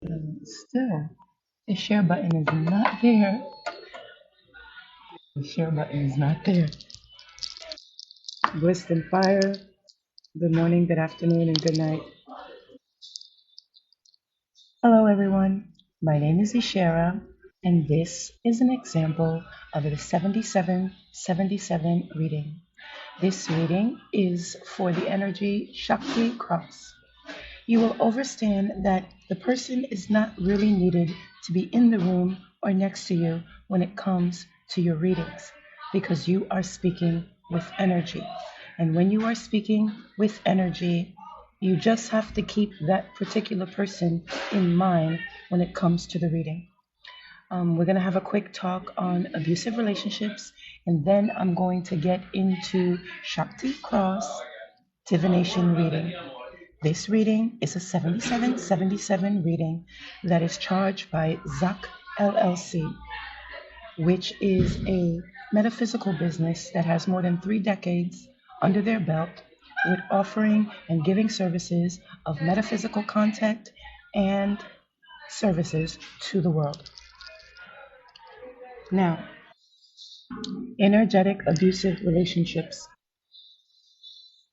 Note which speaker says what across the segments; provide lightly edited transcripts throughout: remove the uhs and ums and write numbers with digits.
Speaker 1: Still, the share button is not there. The share button is not there. Blessed and fire. Good morning, good afternoon, and good night. Hello, everyone. My name is Ishera, and this is an example of the 7777 reading. This reading is for the energy Shakti Cross. You will understand that the person is not really needed to be in the room or next to you when it comes to your readings, because you are speaking with energy. And when you are speaking with energy, you just have to keep that particular person in mind when it comes to the reading. We're going to have a quick talk on abusive relationships, and then I'm going to get into Shakti Cross divination reading. This reading is a 7777 reading that is charged by ZHK LLC, which is a metaphysical business that has more than 3 decades under their belt with offering and giving services of metaphysical content and services to the world. Now, energetic abusive relationships.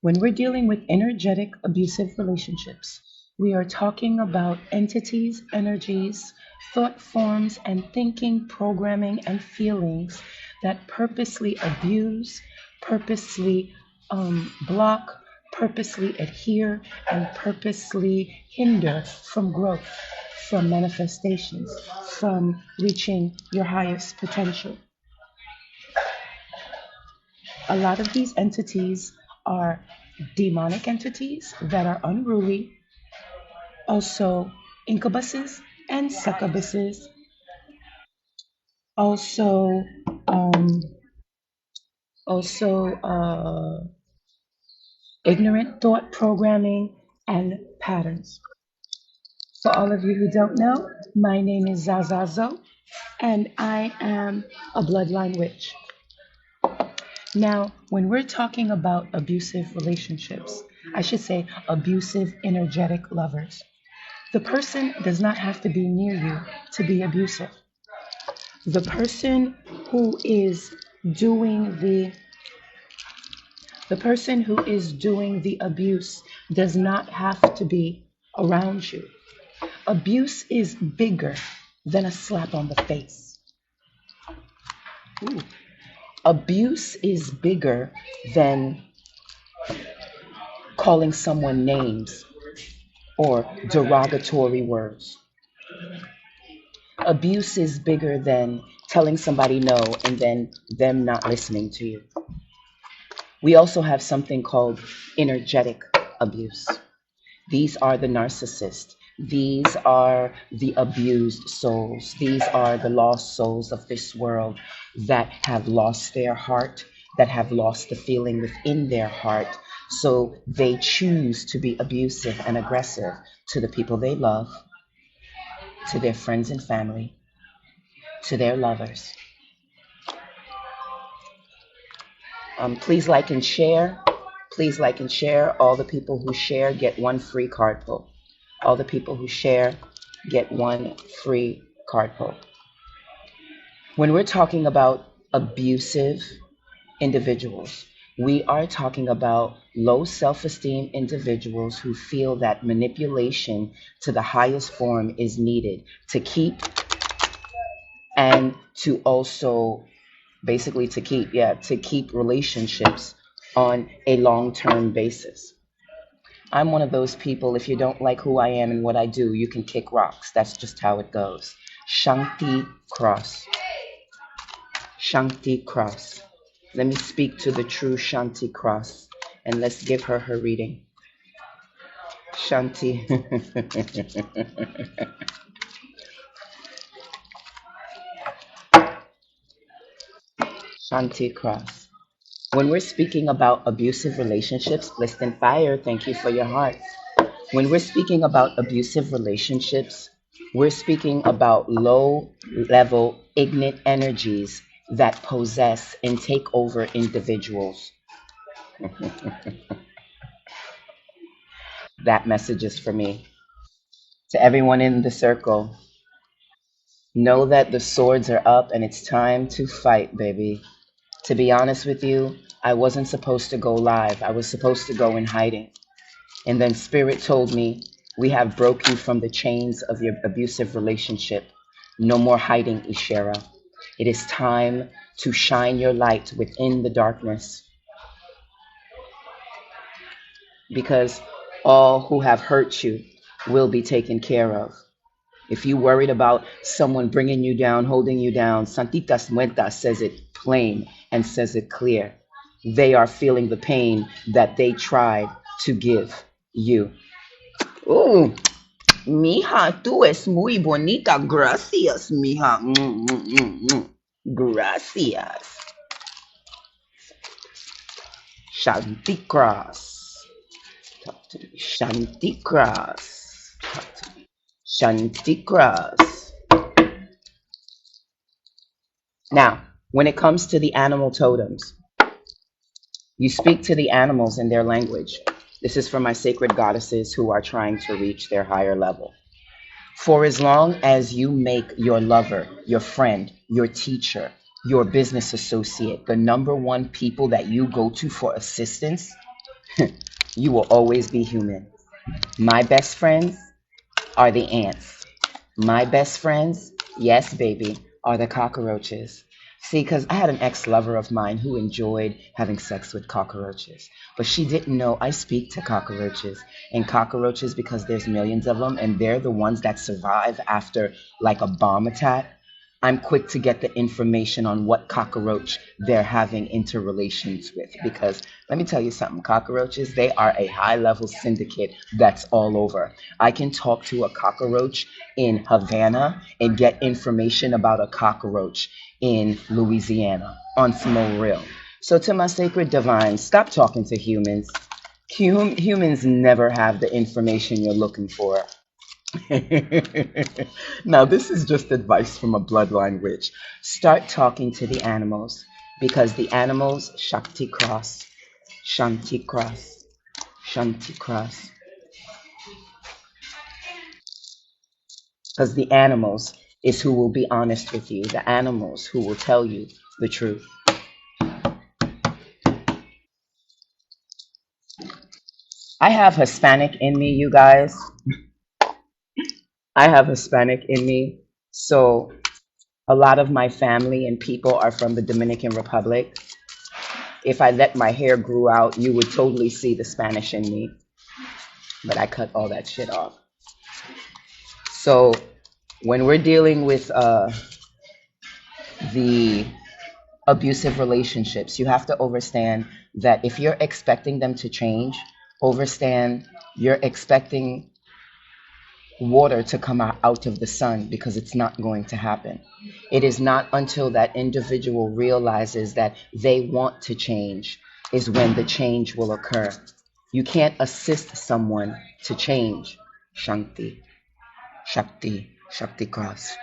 Speaker 1: When we're dealing with energetic abusive relationships, we are talking about entities, energies, thought forms, and thinking, programming, and feelings that purposely abuse, purposely block, purposely adhere, and purposely hinder from growth, from manifestations, from reaching your highest potential. A lot of these entities are demonic entities that are unruly, also incubuses and succubuses, also um, also ignorant thought programming and patterns. For all of you who don't know, my name is Zahzah Zoe, and I am a bloodline witch. Now, when we're talking about abusive relationships, I should say abusive energetic lovers, the person does not have to be near you to be abusive. The person who is doing the abuse does not have to be around you. Abuse is bigger than a slap on the face. Ooh. Abuse is bigger than calling someone names or derogatory words. Abuse is bigger than telling somebody no and then them not listening to you. We also have something called energetic abuse. These are the narcissists. These are the abused souls. These are the lost souls of this world that have lost their heart, that have lost the feeling within their heart. So they choose to be abusive and aggressive to the people they love, to their friends and family, to their lovers. Please like and share. Please like and share. All the people who share get one free card pull. All the people who share get one free card pull. When we're talking about abusive individuals, we are talking about low self-esteem individuals who feel that manipulation to the highest form is needed to keep and to also basically to keep relationships on a long-term basis. I'm one of those people, if you don't like who I am and what I do, you can kick rocks. That's just how it goes. Shanti Cross. Shanti Cross. Let me speak to the true Shanti Cross and let's give her her reading. Shanti. Shanti Cross. When we're speaking about abusive relationships, Blessed and Fire, thank you for your heart. When we're speaking about abusive relationships, we're speaking about low-level ignorant energies that possess and take over individuals. That message is for me. To everyone in the circle, know that the swords are up and it's time to fight, baby. To be honest with you, I wasn't supposed to go live. I was supposed to go in hiding. And then Spirit told me, we have broke you from the chains of your abusive relationship. No more hiding, Ishera. It is time to shine your light within the darkness, because all who have hurt you will be taken care of. If you worried about someone bringing you down, holding you down, Santitas Muertas says it plain and says it clear. They are feeling the pain that they tried to give you. Ooh, mija, tú es muy bonita. Gracias, mija. Gracias. Shanti Cross. Talk to me. Shanti Cross. Talk to me. Shanti Cross. Now, when it comes to the animal totems, you speak to the animals in their language. This is for my sacred goddesses who are trying to reach their higher level. For as long as you make your lover, your friend, your teacher, your business associate the number one people that you go to for assistance, you will always be human. My best friends are the ants. My best friends, yes, baby, are the cockroaches. See, because I had an ex-lover of mine who enjoyed having sex with cockroaches, but she didn't know I speak to cockroaches. And cockroaches, because there's millions of them, and they're the ones that survive after like a bomb attack, I'm quick to get the information on what cockroach they're having interrelations with. Because let me tell you something, cockroaches, they are a high level syndicate that's all over. I can talk to a cockroach in Havana and get information about a cockroach in Louisiana on small real. So to my sacred divines, stop talking to humans. Humans never have the information you're looking for. Now, this is just advice from a bloodline witch. Start talking to the animals, because the animals, Shakti cross, Shanti cross, Shanti cross. Because the animals is who will be honest with you, the animals who will tell you the truth. I have Hispanic in me, you guys. I have Hispanic in me. So a lot of my family and people are from the Dominican Republic. If I let my hair grew out, you would totally see the Spanish in me. But I cut all that shit off. So when we're dealing with the abusive relationships, you have to understand that if you're expecting them to change, understand you're expecting water to come out of the sun, because it's not going to happen. It is not until that individual realizes that they want to change is when the change will occur. You can't assist someone to change. Shanti, Shakti, Shakti cross.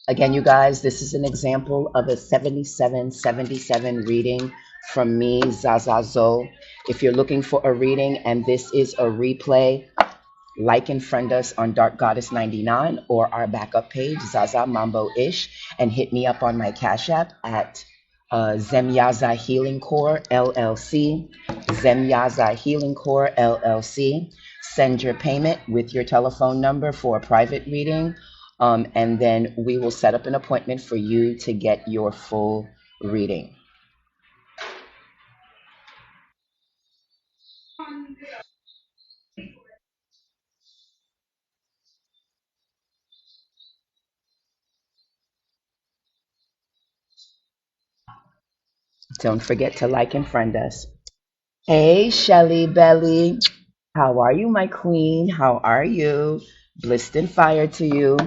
Speaker 1: Again, you guys, this is an example of a 7777 reading from me, Zahzah Zoe. If you're looking for a reading and this is a replay, like and friend us on DarkGoddess99 or our backup page, Zaza Mambo Ish, and hit me up on my Cash App at Zemyaza Healing Core LLC. Zemyaza Healing Core LLC. Send your payment with your telephone number for a private reading, and then we will set up an appointment for you to get your full reading. Don't forget to like and friend us. Hey, Shelly Belly. How are you, my queen? How are you? Blissed and fire to you.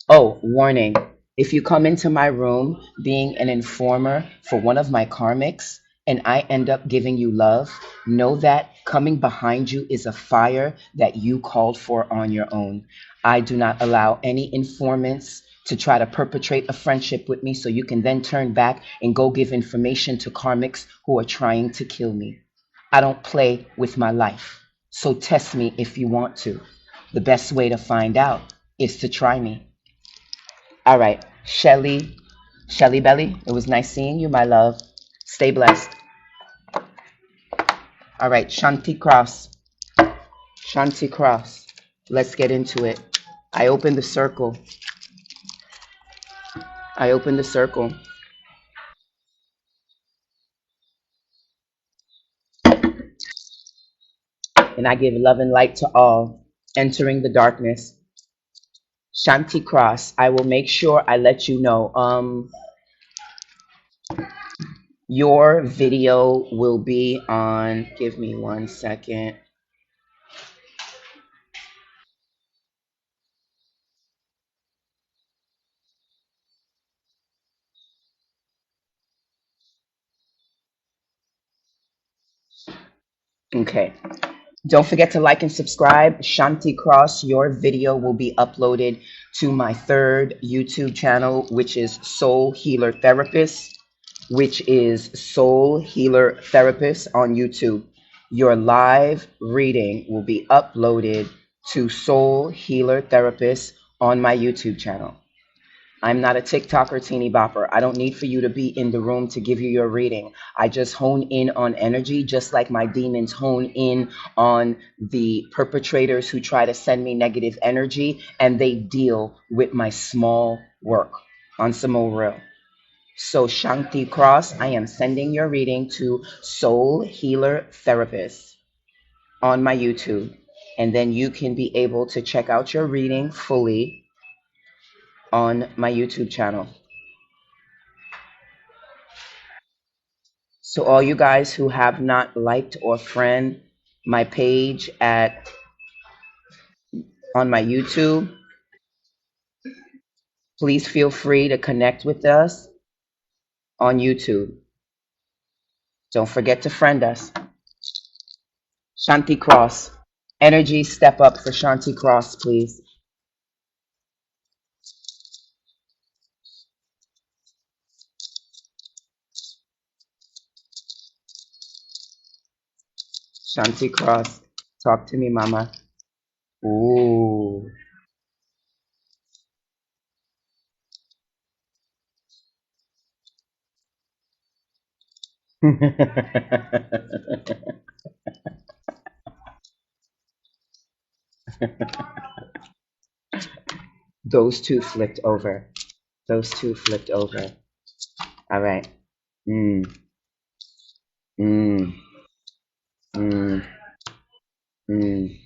Speaker 1: Oh, warning. If you come into my room being an informer for one of my karmics and I end up giving you love, know that coming behind you is a fire that you called for on your own. I do not allow any informants to try to perpetrate a friendship with me so you can then turn back and go give information to karmics who are trying to kill me. I don't play with my life. So test me if you want to. The best way to find out is to try me. All right, Shelly Belly, it was nice seeing you, my love. Stay blessed. All right, Shanti Cross. Shanti Cross. Let's get into it. I opened the circle. I opened the circle. And I give love and light to all entering the darkness. Shanti Cross. I will make sure I let you know. Your video will be on. Give me 1 second. Okay. Don't forget to like and subscribe. Shanti Cross, your video will be uploaded to my third YouTube channel, which is Soul Healer Therapist, on YouTube. Your live reading will be uploaded to Soul Healer Therapist on my YouTube channel. I'm not a TikTok or teeny bopper. I don't need for you to be in the room to give you your reading. I just hone in on energy, just like my demons hone in on the perpetrators who try to send me negative energy, and they deal with my small work on some more real. So, Shanti Cross, I am sending your reading to Soul Healer Therapist on my YouTube. And then you can be able to check out your reading fully on my YouTube channel. So all you guys who have not liked or friend my page at on my YouTube, please feel free to connect with us on YouTube. Don't forget to friend us. Shanti Cross. Energy step up for Shanti Cross, please. Shanti Cross. Talk to me, mama. Ooh. Those two flipped over. Those two flipped over. All right. Mm, mm, mm, mm.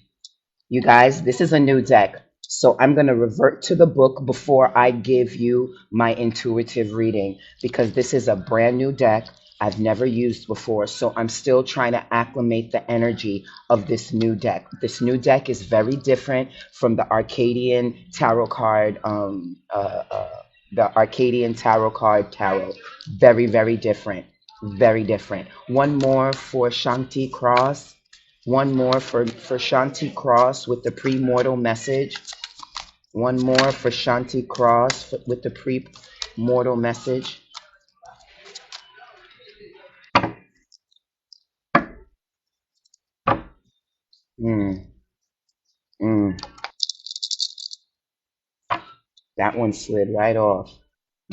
Speaker 1: You guys, this is a new deck. So I'm going to revert to the book before I give you my intuitive reading because this is a brand new deck I've never used before. So I'm still trying to acclimate the energy of this new deck. This new deck is very different from the Arcadian tarot card, the Arcadian tarot card tarot. Very, very different. Very different. One more for Shanti Cross. One more for Shanti Cross with the premortal message. One more for Shanti Cross with the premortal message. Mm, mm. That one slid right off.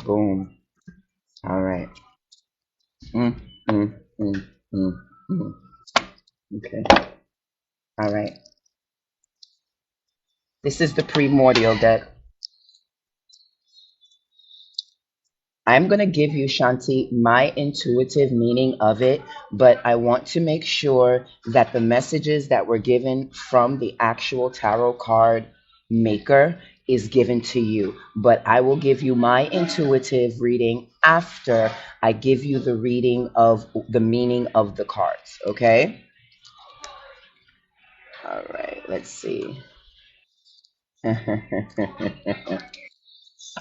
Speaker 1: Boom. All right. Mm, mm, mm, mm, mm. Okay. All right. This is the primordial deck. I'm going to give you, Shanti, my intuitive meaning of it, but I want to make sure that the messages that were given from the actual tarot card maker is given to you. But I will give you my intuitive reading after I give you the reading of the meaning of the cards, okay? All right, let's see.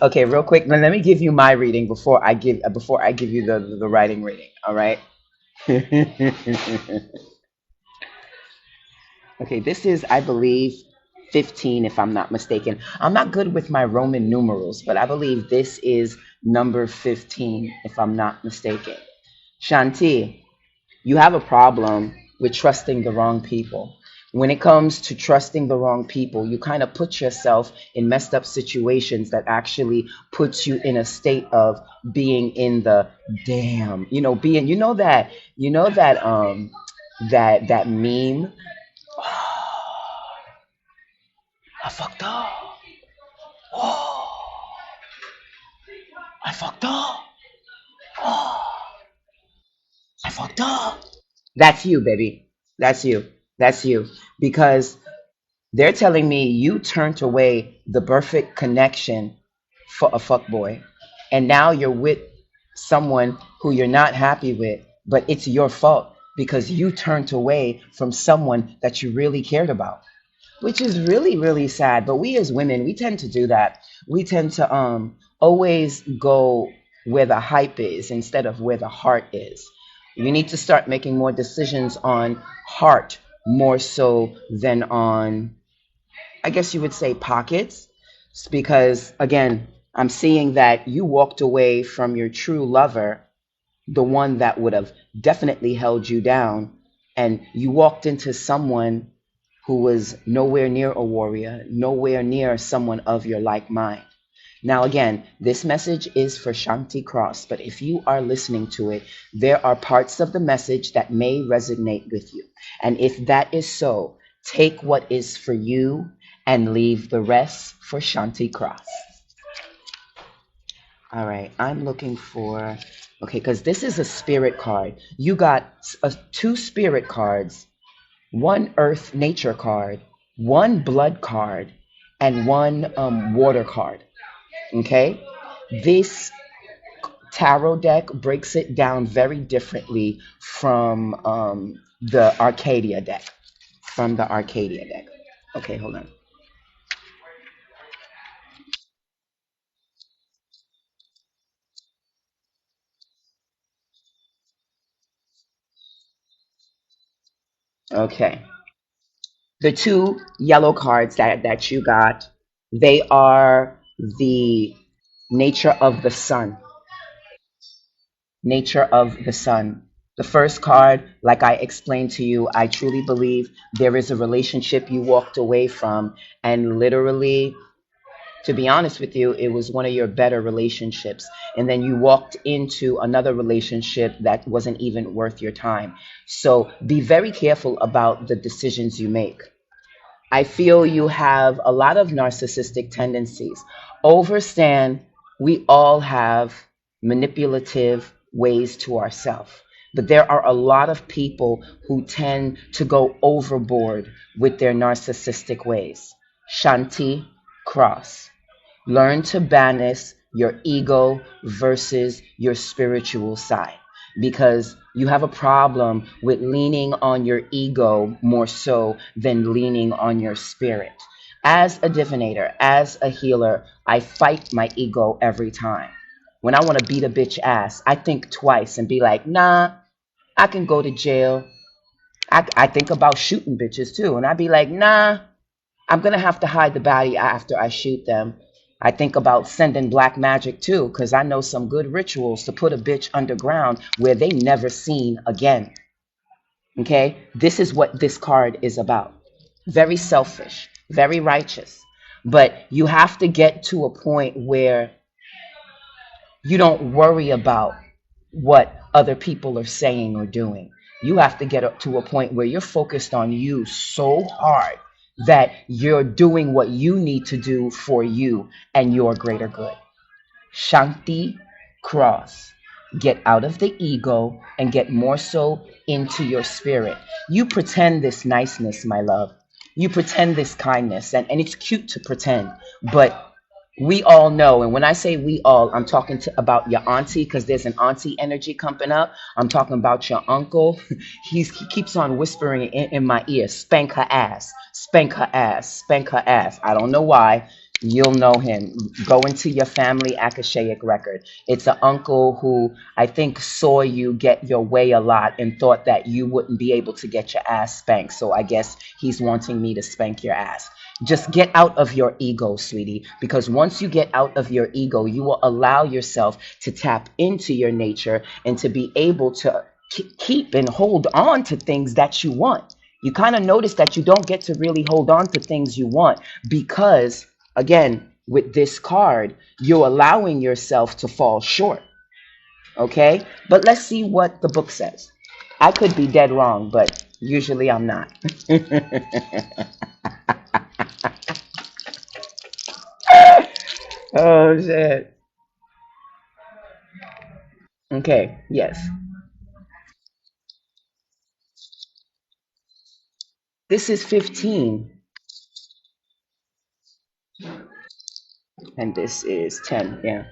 Speaker 2: Okay, real quick. Let me give you my reading before I give you the writing reading. All right. Okay, this is, I believe, 15, if I'm not mistaken. I'm not good with my Roman numerals, but I believe this is number 15, if I'm not mistaken. Shanti, you have a problem with trusting the wrong people. When it comes to trusting the wrong people, you kind of put yourself in messed up situations that actually puts you in a state of being in the damn, being, that meme. I fucked up. Oh, I fucked up. Oh, I fucked up. That's you, baby. That's you. That's you. Because they're telling me you turned away the perfect connection for a fuckboy. And now you're with someone who you're not happy with, but it's your fault because you turned away from someone that you really cared about, which is really, really sad. But we as women, we tend to do that. We tend to always go where the hype is instead of where the heart is. You need to start making more decisions on heart more so than on, I guess you would say, pockets. Because again, I'm seeing that you walked away from your true lover, the one that would have definitely held you down, and you walked into someone who was nowhere near a warrior, nowhere near someone of your like mind. Now, again, this message is for Shanti Cross, but if you are listening to it, there are parts of the message that may resonate with you. And if that is so, take what is for you and leave the rest for Shanti Cross. All right, I'm looking for, okay, because this is a spirit card. You got two spirit cards, one earth nature card, one blood card, and one water card. Okay? This tarot deck breaks it down very differently from the Arcadia deck. From the Arcadia deck. Okay, hold on. Okay. The two yellow cards that you got, they are the nature of the sun. Nature of the sun. The first card, like I explained to you, I truly believe there is a relationship you walked away from, and literally, to be honest with you, it was one of your better relationships. And then you walked into another relationship that wasn't even worth your time. So be very careful about the decisions you make. I feel you have a lot of narcissistic tendencies. Overstand, we all have manipulative ways to ourselves. But there are a lot of people who tend to go overboard with their narcissistic ways. Shanti Cross. Learn to banish your ego versus your spiritual side because you have a problem with leaning on your ego more so than leaning on your spirit. As a divinator, as a healer, I fight my ego every time. When I want to beat a bitch ass, I think twice and be like, nah, I can go to jail. I think about shooting bitches too. And I'd be like, nah, I'm gonna have to hide the body after I shoot them. I think about sending black magic too, because I know some good rituals to put a bitch underground where they never seen again. Okay? This is what this card is about. Very selfish, very righteous. But you have to get to a point where you don't worry about what other people are saying or doing. You have to get up to a point where you're focused on you so hard that you're doing what you need to do for you and your greater good. Shanti Cross. Get out of the ego and get more so into your spirit. You pretend this niceness, my love. You pretend this kindness, and it's cute to pretend, but we all know, and when I say we all, I'm talking about your auntie because there's an auntie energy coming up. I'm talking about your uncle. He keeps on whispering in my ear, spank her ass, spank her ass, spank her ass. I don't know why. You'll know him. Go into your family akashaic record. It's an uncle who I think saw you get your way a lot and thought that you wouldn't be able to get your ass spanked. So I guess he's wanting me to spank your ass. Just get out of your ego, sweetie, because once you get out of your ego, you will allow yourself to tap into your nature and to be able to keep and hold on to things that you want. You kind of notice that you don't get to really hold on to things you want because, again, with this card, you're allowing yourself to fall short. Okay? But let's see what the book says. I could be dead wrong, but usually I'm not. Oh, shit. Okay, yes. This is 15, and this is 10. Yeah.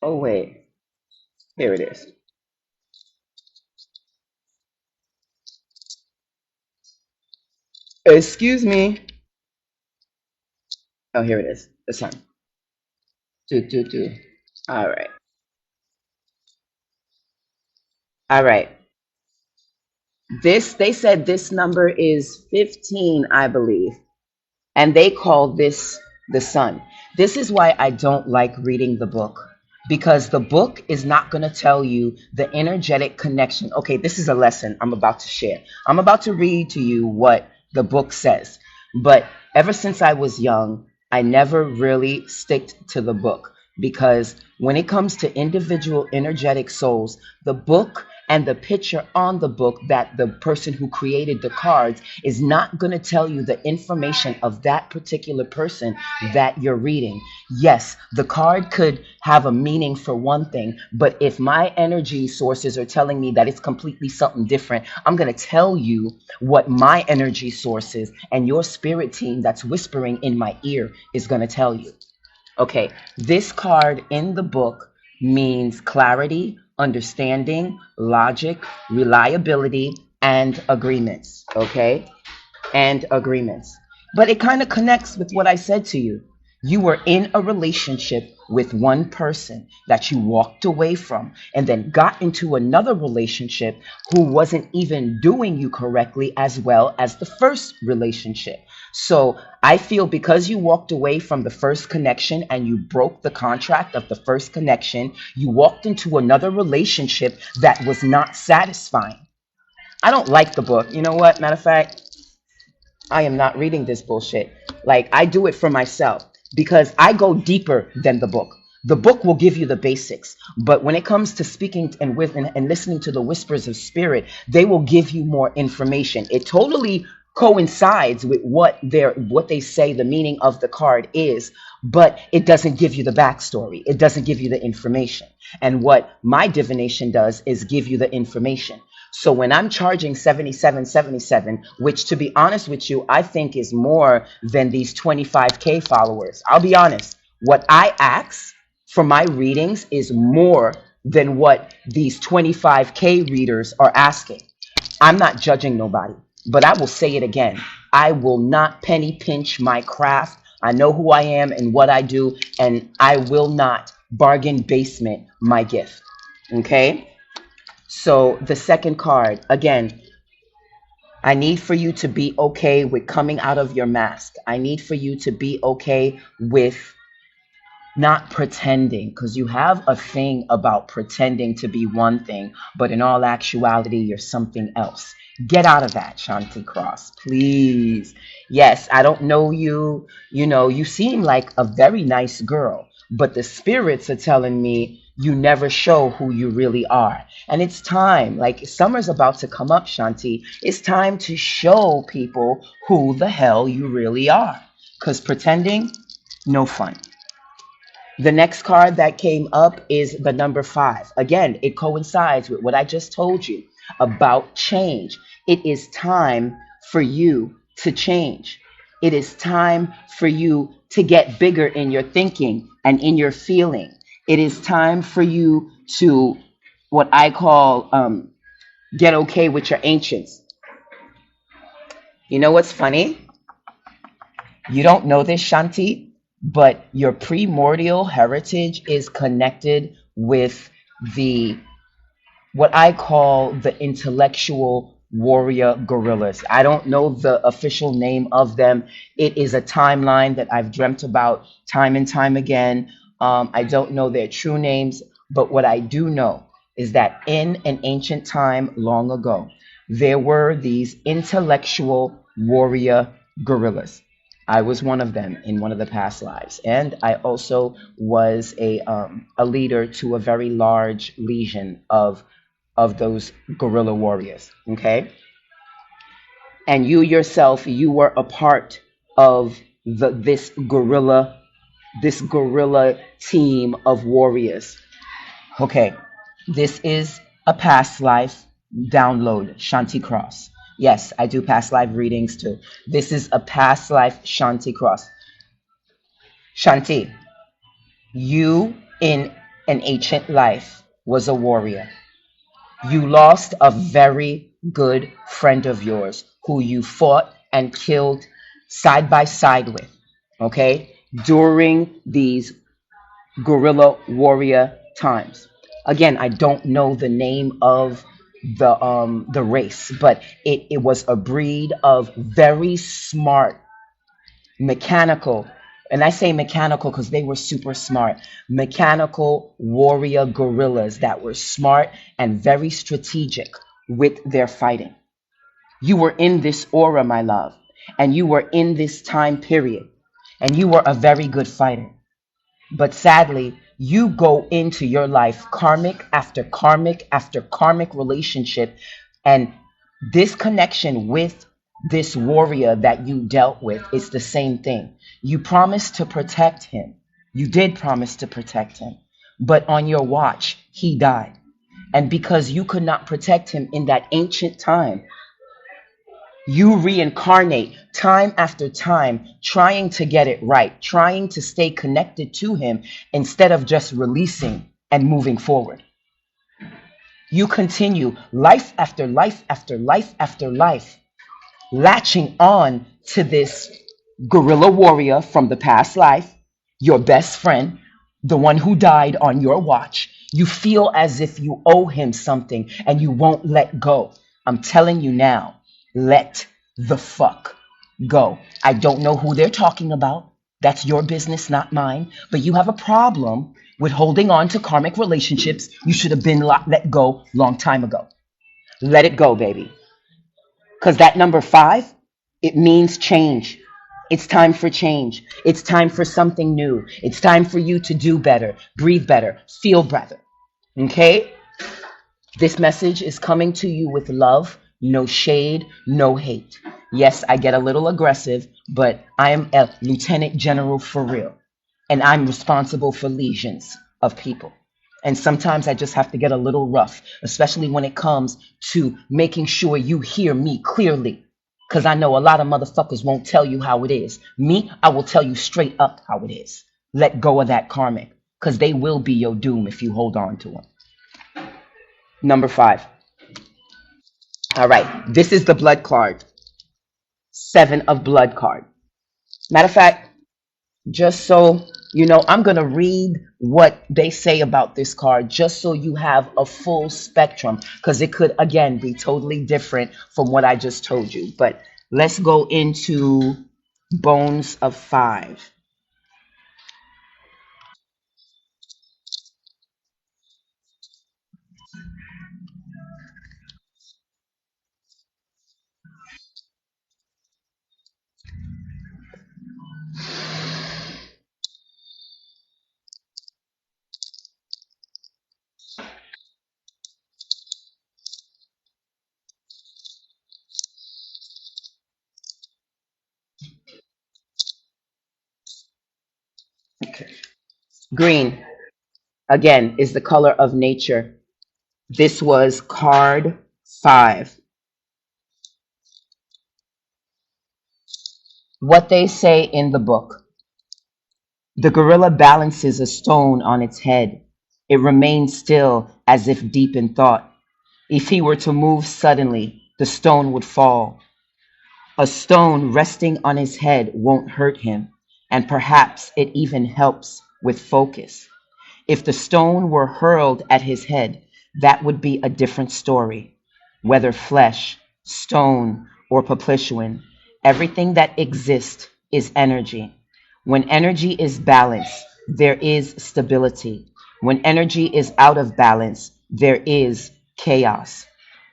Speaker 2: Oh, wait. Here it is. Excuse me. Oh, here it is. The sun. Two, two, two. All right. All right. They said this number is 15, I believe. And they call this the sun. This is why I don't like reading the book, because the book is not going to tell you the energetic connection. Okay, this is a lesson I'm about to share. I'm about to read to you what the book says. But ever since I was young, I never really sticked to the book because when it comes to individual energetic souls, the book and the picture on the book that the person who created the cards is not going to tell you the information of that particular person that you're reading. Yes, the card could have a meaning for one thing, but if my energy sources are telling me that it's completely something different, I'm going to tell you what my energy sources and your spirit team that's whispering in my ear is going to tell you. Okay, this card in the book means clarity, understanding, logic, reliability, and agreements. Okay, and agreements. But it kind of connects with what I said to you. You were in a relationship with one person that you walked away from and then got into another relationship who wasn't even doing you correctly as well as the first relationship. So I feel because you walked away from the first connection and you broke the contract of the first connection, you walked into another relationship that was not satisfying. I don't like the book. You know what? Matter of fact, I am not reading this bullshit. Like, I do it for myself because I go deeper than the book. The book will give you the basics, but when it comes to speaking and with and listening to the whispers of spirit, they will give you more information. It totally coincides with what they say the meaning of the card is, but it doesn't give you the backstory. It doesn't give you the information. And what my divination does is give you the information. So when I'm charging 77.77, which to be honest with you, I think is more than these 25K followers. I'll be honest. What I ask for my readings is more than what these 25K readers are asking. I'm not judging nobody, but I will say it again. I will not penny pinch my craft. I know who I am and what I do, and I will not bargain basement my gift. Okay? So the second card, again, I need for you to be okay with coming out of your mask. I need for you to be okay with not pretending, because you have a thing about pretending to be one thing, but in all actuality, you're something else. Get out of that, Shanti Cross, please. Yes, I don't know you. You know, you seem like a very nice girl, but the spirits are telling me you never show who you really are. And it's time, like summer's about to come up, Shanti. It's time to show people who the hell you really are. Because pretending, no fun. The next card that came up is the number 5. Again, it coincides with what I just told you about change. It is time for you to change. It is time for you to get bigger in your thinking and in your feeling. It is time for you to what I call get okay with your ancients. You know what's funny? You don't know this, Shanti, but your primordial heritage is connected with the what I call the intellectual warrior gorillas. I don't know the official name of them. It is a timeline that I've dreamt about time and time again. I don't know their true names, but what I do know is that in an ancient time long ago, there were these intellectual warrior gorillas. I was one of them in one of the past lives, and I also was a leader to a very large legion of those guerrilla warriors. Okay, and you yourself, you were a part of this guerrilla team of warriors. Okay, this is a past life download, Shanti Cross. Yes, I do past life readings too. This is a past life Shanti Cross. Shanti, you in an ancient life was a warrior. You lost a very good friend of yours who you fought and killed side by side with, okay, during these guerrilla warrior times. Again, I don't know the name of the race, but it was a breed of very smart mechanical, and I say mechanical because they were super smart, mechanical warrior gorillas that were smart and very strategic with their fighting. You were in this aura, my love, and you were in this time period, and you were a very good fighter. But sadly, you go into your life karmic after karmic after karmic relationship, and this connection with this warrior that you dealt with is the same thing. You promised to protect him. You did promise to protect him. But on your watch, he died. And because you could not protect him in that ancient time, you reincarnate time after time, trying to get it right, trying to stay connected to him instead of just releasing and moving forward. You continue life after life after life after life, latching on to this guerrilla warrior from the past life, your best friend, the one who died on your watch. You feel as if you owe him something and you won't let go. I'm telling you now, let the fuck go. I don't know who they're talking about. That's your business, not mine. But you have a problem with holding on to karmic relationships. You should have been let go long time ago. Let it go, baby. Because that number 5, it means change. It's time for change. It's time for something new. It's time for you to do better, breathe better, feel better. Okay? This message is coming to you with love, no shade, no hate. Yes, I get a little aggressive, but I am a lieutenant general for real. And I'm responsible for legions of people. And sometimes I just have to get a little rough, especially when it comes to making sure you hear me clearly. Because I know a lot of motherfuckers won't tell you how it is. Me, I will tell you straight up how it is. Let go of that karmic, because they will be your doom if you hold on to them. Number 5. All right, this is the blood card. 7 of blood card. Matter of fact, just so you know, I'm going to read what they say about this card just so you have a full spectrum, because it could, again, be totally different from what I just told you. But let's go into Bones of 5. Okay. Green, again, is the color of nature. This was card 5. What they say in the book: the gorilla balances a stone on its head. It remains still, as if deep in thought. If he were to move suddenly, the stone would fall. A stone resting on his head won't hurt him, and perhaps it even helps with focus. If the stone were hurled at his head, that would be a different story. Whether flesh, stone, or paplituan, everything that exists is energy. When energy is balanced, there is stability. When energy is out of balance, there is chaos.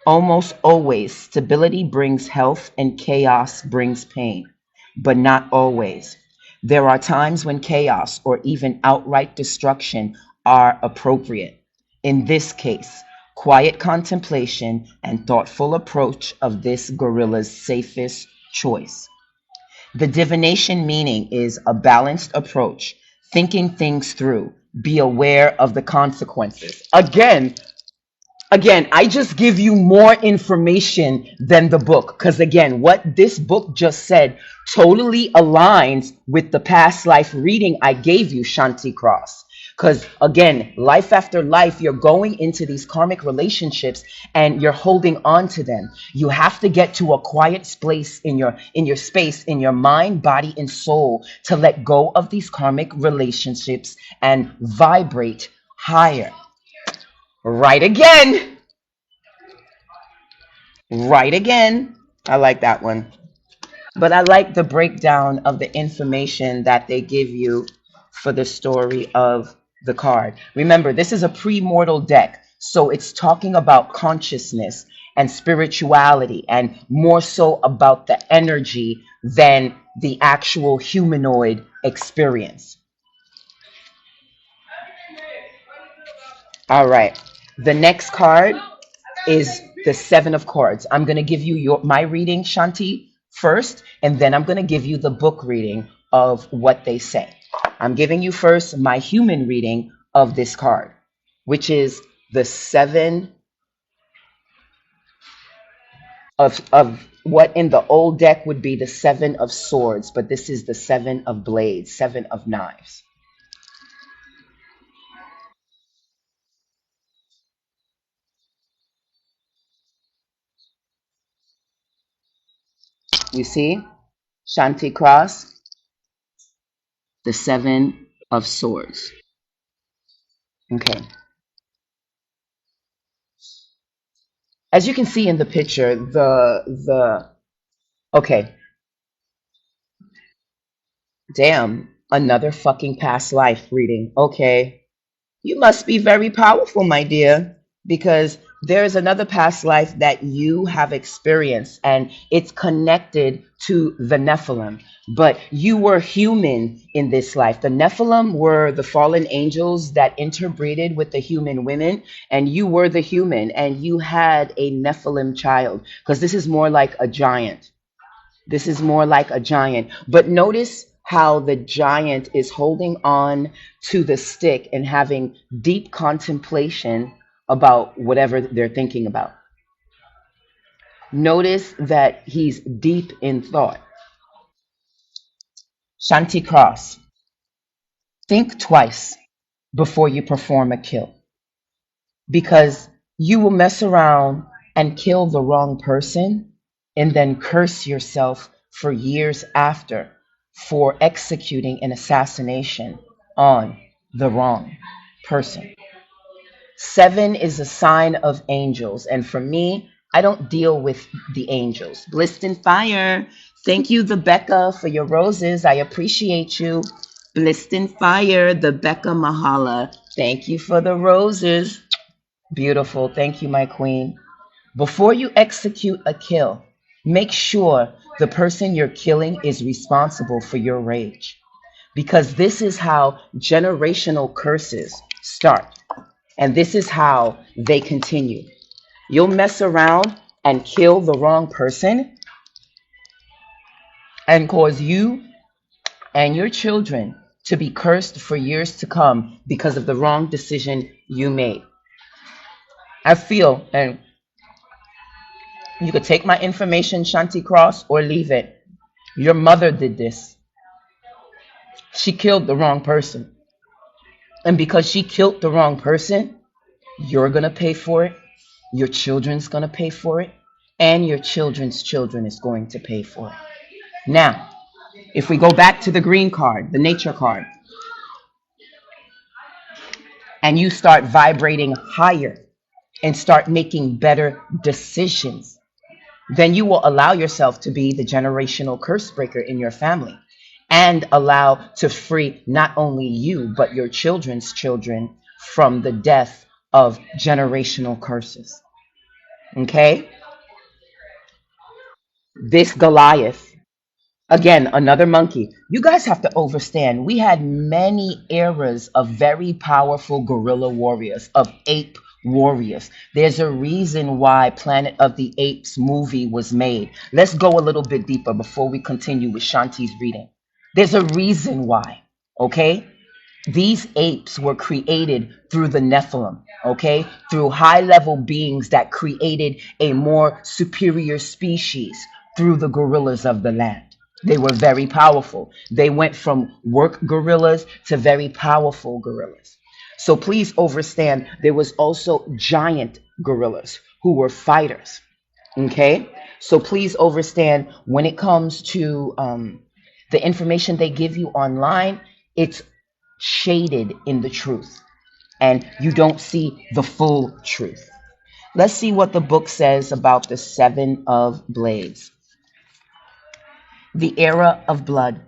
Speaker 2: Almost always, stability brings health and chaos brings pain, but not always. There are times when chaos or even outright destruction are appropriate. In this case, quiet contemplation and thoughtful approach of this gorilla's safest choice. The divination meaning is a balanced approach, thinking things through, be aware of the consequences. Again, I just give you more information than the book. Because again, what this book just said totally aligns with the past life reading I gave you, Shanti Cross. Because again, life after life, you're going into these karmic relationships and you're holding on to them. You have to get to a quiet space in your space, in your mind, body, and soul to let go of these karmic relationships and vibrate higher. Right again. Right again. I like that one. But I like the breakdown of the information that they give you for the story of the card. Remember, this is a premortal deck, so it's talking about consciousness and spirituality and more so about the energy than the actual humanoid experience. All right. The next card is the Seven of Cards. I'm going to give you my reading, Shanti, first, and then I'm going to give you the book reading of what they say. I'm giving you first my human reading of this card, which is the Seven of what in the old deck would be the Seven of Swords, but this is the Seven of Blades, Seven of Knives. You see, Shanti Cross, the Seven of Swords. Okay. As you can see in the picture, the okay, damn, another fucking past life reading. Okay. You must be very powerful, my dear, because there is another past life that you have experienced and it's connected to the Nephilim. But you were human in this life. The Nephilim were the fallen angels that interbreeded with the human women, and you were the human and you had a Nephilim child because this is more like a giant. This is more like a giant. But notice how the giant is holding on to the stick and having deep contemplation about whatever they're thinking about. Notice that he's deep in thought. Shanti Cross, think twice before you perform a kill because you will mess around and kill the wrong person and then curse yourself for years after for executing an assassination on the wrong person. Seven is a sign of angels, and for me, I don't deal with the angels. Blissed in fire. Thank you, the Becca, for your roses. I appreciate you. Blissed in fire, the Becca Mahala. Thank you for the roses. Beautiful. Thank you, my queen. Before you execute a kill, make sure the person you're killing is responsible for your rage. Because this is how generational curses start. And this is how they continue. You'll mess around and kill the wrong person and cause you and your children to be cursed for years to come because of the wrong decision you made. I feel, and you could take my information, Shanti Cross, or leave it. Your mother did this. She killed the wrong person. And because she killed the wrong person, you're going to pay for it. Your children's going to pay for it. and your children's children is going to pay for it. Now, if we go back to the green card, the nature card, and you start vibrating higher and start making better decisions, then you will allow yourself to be the generational curse breaker in your family and allow to free not only you, but your children's children from the death of generational curses. Okay? This Goliath, again, another monkey. You guys have to understand, we had many eras of very powerful guerrilla warriors, of ape warriors. There's a reason why Planet of the Apes movie was made. Let's go a little bit deeper before we continue with Shanti's reading. There's a reason why, okay? These apes were created through the Nephilim, okay? Through high level beings that created a more superior species through the gorillas of the land. They were very powerful. They went from work gorillas to very powerful gorillas. So please understand, there was also giant gorillas who were fighters, okay? So please understand, when it comes to the information they give you online, it's shaded in the truth, and you don't see the full truth. Let's see what the book says about the Seven of Blades. The era of blood.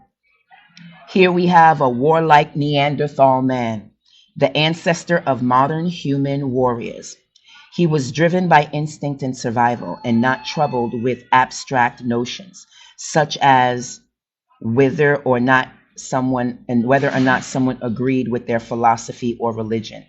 Speaker 2: Here we have a warlike Neanderthal man, the ancestor of modern human warriors. He was driven by instinct and survival and not troubled with abstract notions, such as whether or not someone agreed with their philosophy or religion.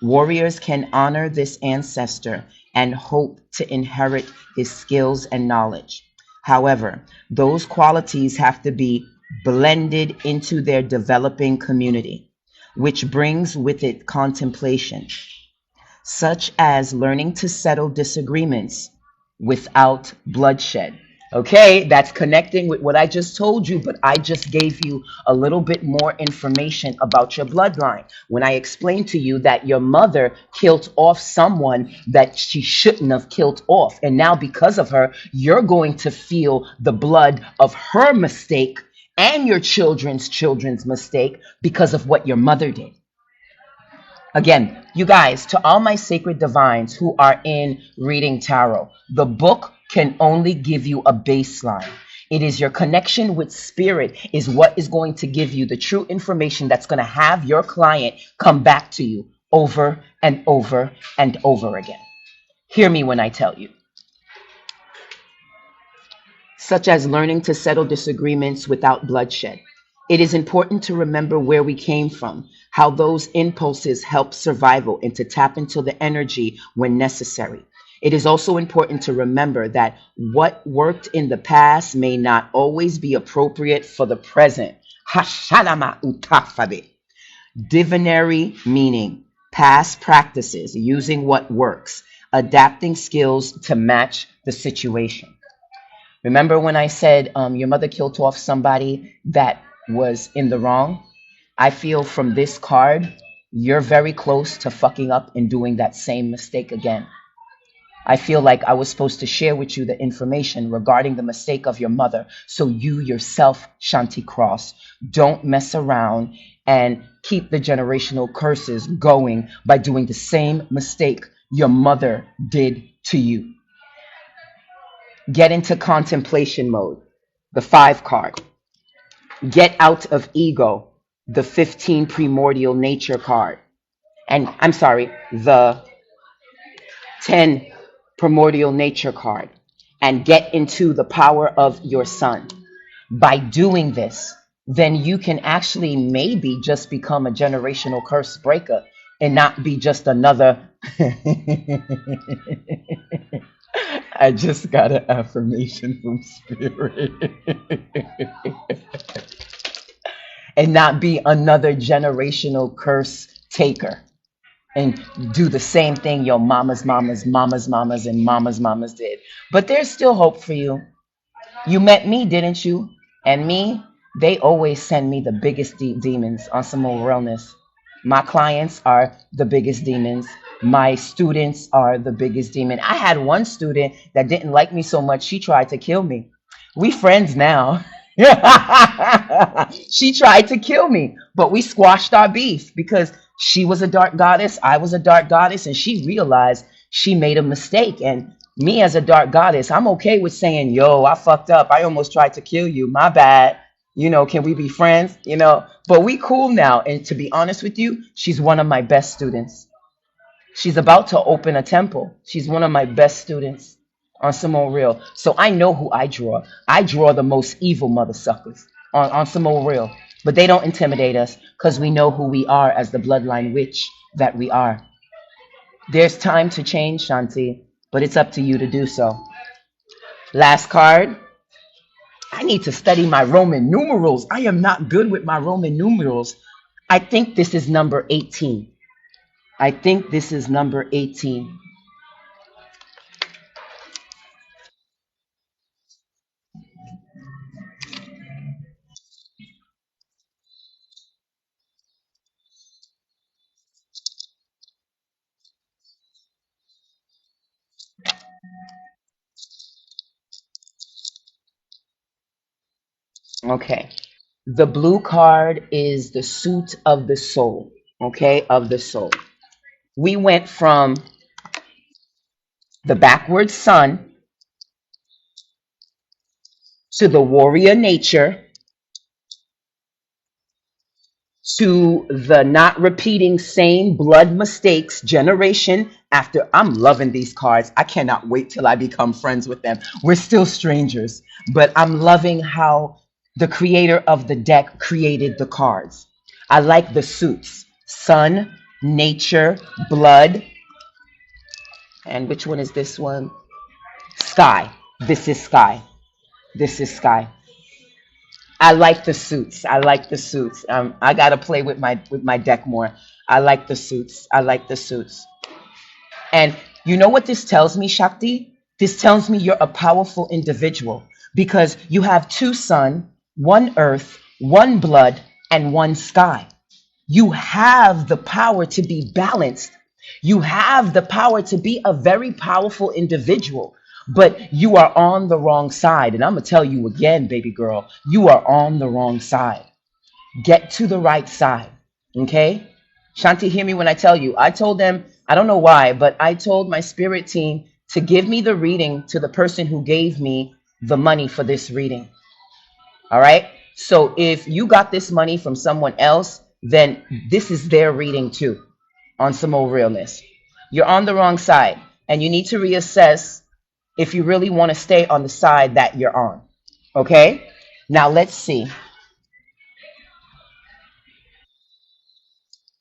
Speaker 2: Warriors can honor this ancestor and hope to inherit his skills and knowledge. However, those qualities have to be blended into their developing community, which brings with it contemplation, such as learning to settle disagreements without bloodshed. Okay, that's connecting with what I just told you, but I just gave you a little bit more information about your bloodline. When I explained to you that your mother killed off someone that she shouldn't have killed off, and now because of her, you're going to feel the blood of her mistake and your children's children's mistake because of what your mother did. Again, you guys, to all my sacred divines who are in reading tarot, the book can only give you a baseline. It is your connection with spirit is what is going to give you the true information that's going to have your client come back to you over and over and over again. Hear me when I tell you. Such as learning to settle disagreements without bloodshed. It is important to remember where we came from, how those impulses help survival, and to tap into the energy when necessary. It is also important to remember that what worked in the past may not always be appropriate for the present. Hashanama utafabe. Divinary meaning, past practices, using what works, adapting skills to match the situation. Remember when I said your mother killed off somebody that was in the wrong? I feel from this card, you're very close to fucking up and doing that same mistake again. I feel like I was supposed to share with you the information regarding the mistake of your mother, so you yourself, Shanti Cross, don't mess around and keep the generational curses going by doing the same mistake your mother did to you. Get into contemplation mode, the 5 card. Get out of ego, the 15 primordial nature card. And I'm sorry, the 10 primordial nature card. And get into the power of your sun. By doing this, then you can actually maybe just become a generational curse breaker and not be just another. I just got an affirmation from spirit. And not be another generational curse taker and do the same thing your mama's mamas, mama's mamas, and mama's mamas did. But there's still hope for you. You met me, didn't you? And me, they always send me the biggest demons on some more realness. My clients are the biggest demons. My students are the biggest demon. I had one student that didn't like me so much, she tried to kill me. We friends now. She tried to kill me, but we squashed our beef because she was a dark goddess, I was a dark goddess, and she realized she made a mistake. And me as a dark goddess, I'm okay with saying, yo, I fucked up. I almost tried to kill you. My bad. Can we be friends? But we cool now. And to be honest with you, she's one of my best students. She's about to open a temple. She's one of my best students on some real. So I know who I draw. I draw the most evil mother suckers on some real. But they don't intimidate us because we know who we are as the bloodline witch that we are. There's time to change, Shanti, but it's up to you to do so. Last card. I need to study my Roman numerals. I am not good with my Roman numerals. I think this is number 18. I think this is number 18. Okay. The blue card is the suit of the soul. Okay, of the soul. We went from the backward sun to the warrior nature to the not repeating same blood mistakes generation after. I'm loving these cards. I cannot wait till I become friends with them. We're still strangers, but I'm loving how the creator of the deck created the cards. I like the suits: sun, nature, blood, and which one is this one? Sky. This is sky. This is sky. I like the suits. I like the suits. I gotta play with my deck more. I like the suits. I like the suits. And you know what this tells me, Shakti? This tells me you're a powerful individual because you have two sun, one earth, one blood, and one sky. You have the power to be balanced. You have the power to be a very powerful individual, but you are on the wrong side. And I'm going to tell you again, baby girl, you are on the wrong side. Get to the right side. Okay? Shanti, hear me when I tell you. I told them, I don't know why, but I told my spirit team to give me the reading to the person who gave me the money for this reading. All right? So if you got this money from someone else, then this is their reading too, on some old realness. You're on the wrong side, and you need to reassess if you really want to stay on the side that you're on. Okay? Now let's see.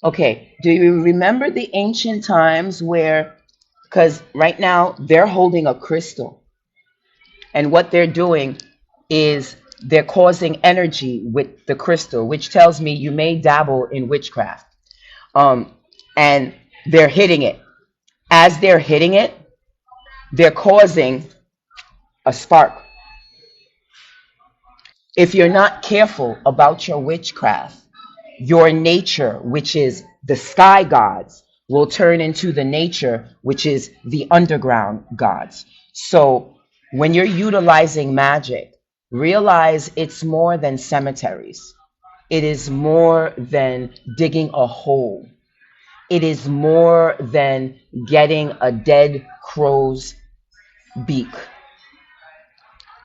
Speaker 2: Okay, do you remember the ancient times where, because right now they're holding a crystal, and what they're doing is they're causing energy with the crystal, which tells me you may dabble in witchcraft. And they're hitting it. As they're hitting it, they're causing a spark. If you're not careful about your witchcraft, your nature, which is the sky gods, will turn into the nature, which is the underground gods. So when you're utilizing magic, realize it's more than cemeteries. It is more than digging a hole. It is more than getting a dead crow's beak.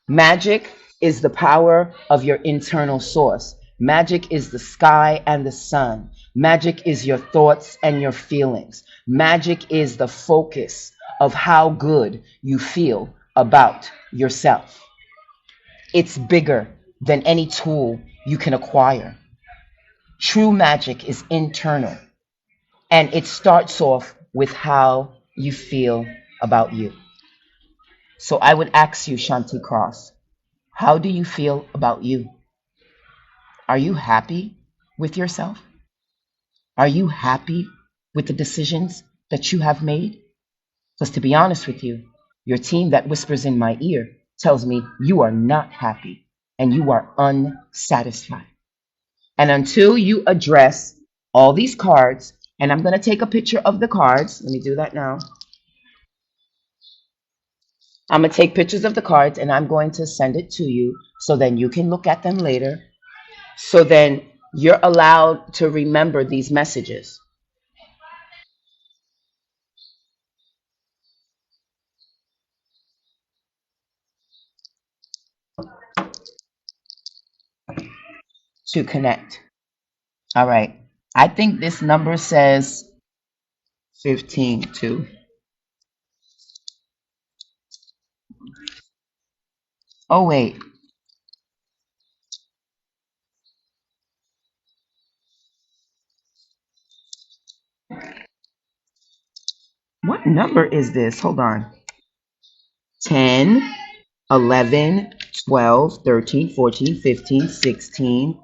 Speaker 2: Magic is the power of your internal source. Magic is the sky and the sun. Magic is your thoughts and your feelings. Magic is the focus of how good you feel about yourself. It's bigger than any tool you can acquire. True magic is internal, and it starts off with how you feel about you. So I would ask you, Shanti Cross, how do you feel about you? Are you happy with yourself? Are you happy with the decisions that you have made? Because to be honest with you, your team that whispers in my ear tells me you are not happy and you are unsatisfied. And until you address all these cards And I'm going to take a picture of the cards. Let me do that now. I'm going to take pictures of the cards and I'm going to send it to you so then you can look at them later. So then you're allowed to remember these messages. To connect. All right. I think this number says 15 too. Oh, wait. What number is this? Hold on. 10, 11, 12, 13, 14, 15, 16,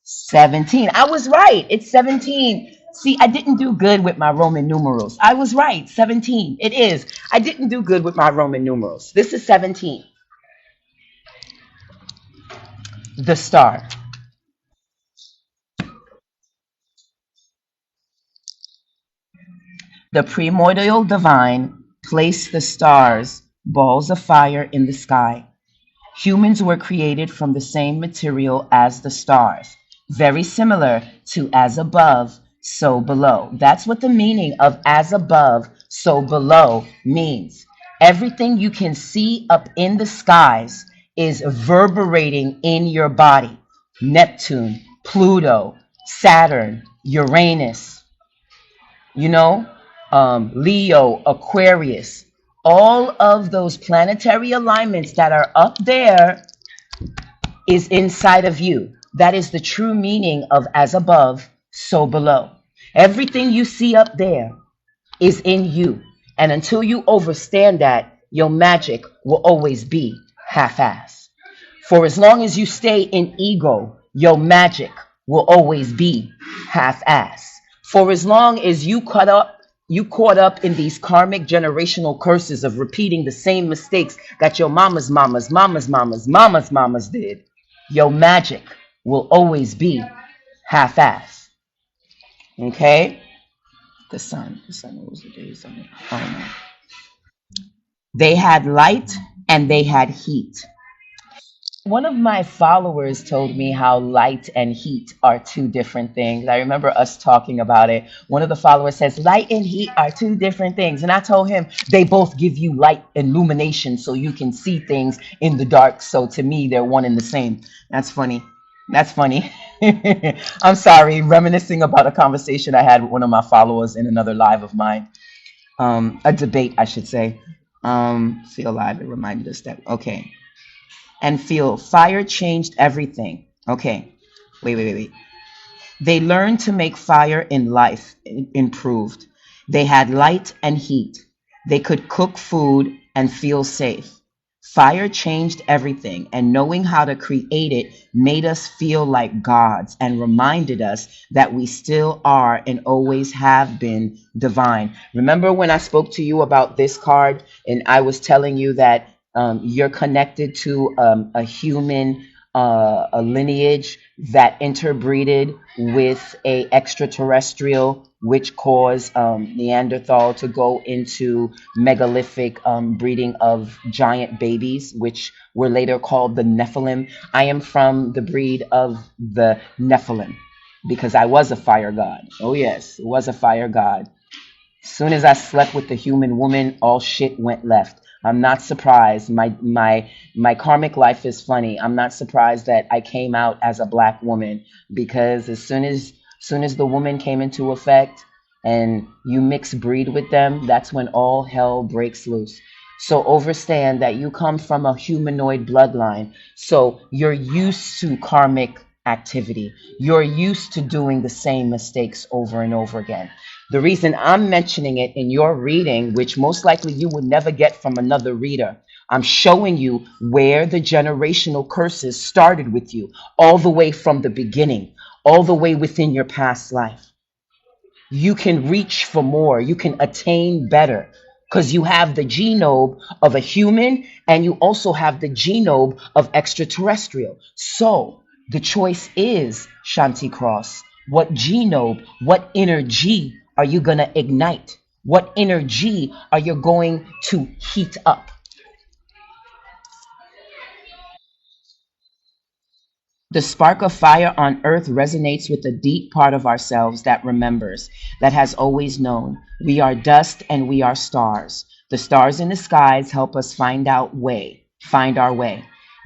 Speaker 2: 17. I was right. It's 17. See, I didn't do good with my Roman numerals. I was right. 17. It is. I didn't do good with my Roman numerals. This is 17. The star. The primordial divine placed the stars, balls of fire, in the sky. Humans were created from the same material as the stars, very similar to as above, so below. That's what the meaning of as above, so below means. Everything you can see up in the skies is reverberating in your body. Neptune, Pluto, Saturn, Uranus, you know, Leo, Aquarius, all of those planetary alignments that are up there is inside of you. That is the true meaning of as above, so below. Everything you see up there is in you. And until you understand that, your magic will always be half-assed. For as long as you stay in ego, your magic will always be half-assed. For as long as you caught up in these karmic generational curses of repeating the same mistakes that your mamas did, your magic will always be half-assed. Okay? The sun rules the day. Oh no. They had light and they had heat. One of my followers told me how light and heat are two different things. I remember us talking about it. One of the followers says, light and heat are two different things. And I told him they both give you light illumination so you can see things in the dark. So to me, they're one and the same. That's funny. That's funny. I'm sorry, reminiscing about a conversation I had with one of my followers in another live of mine. A debate, I should say. Feel alive. It reminded us that. Okay. And feel fire changed everything. Okay. Wait. They learned to make fire in life improved. They had light and heat. They could cook food and feel safe. Fire changed everything, and knowing how to create it made us feel like gods and reminded us that we still are and always have been divine. Remember when I spoke to you about this card and I was telling you that you're connected to a human a lineage that interbreeded with a extraterrestrial, which caused Neanderthal to go into megalithic breeding of giant babies, which were later called the Nephilim. I am from the breed of the Nephilim because I was a fire god. Oh yes, was a fire god. Soon as I slept with the human woman, all shit went left. I'm not surprised. My karmic life is funny. I'm not surprised that I came out as a black woman because as soon as the woman came into effect and you mix breed with them, that's when all hell breaks loose. So understand that you come from a humanoid bloodline. So you're used to karmic activity. You're used to doing the same mistakes over and over again. The reason I'm mentioning it in your reading, which most likely you would never get from another reader, I'm showing you where the generational curses started with you, all the way from the beginning, all the way within your past life. You can reach for more, you can attain better because you have the genome of a human and you also have the genome of extraterrestrial. So the choice is, Shanti Cross, what genome, what energy are you going to ignite? What energy are you going to heat up? The spark of fire on earth resonates with the deep part of ourselves that remembers, that has always known. We are dust and we are stars. The stars in the skies help us find our way.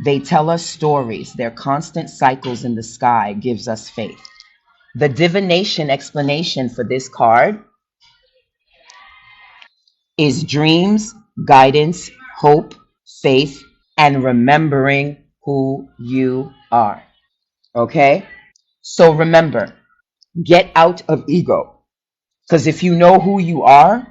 Speaker 2: They tell us stories. Their constant cycles in the sky gives us faith. The divination explanation for this card is dreams, guidance, hope, faith, and remembering who you are. Okay? So remember, get out of ego. Because if you know who you are,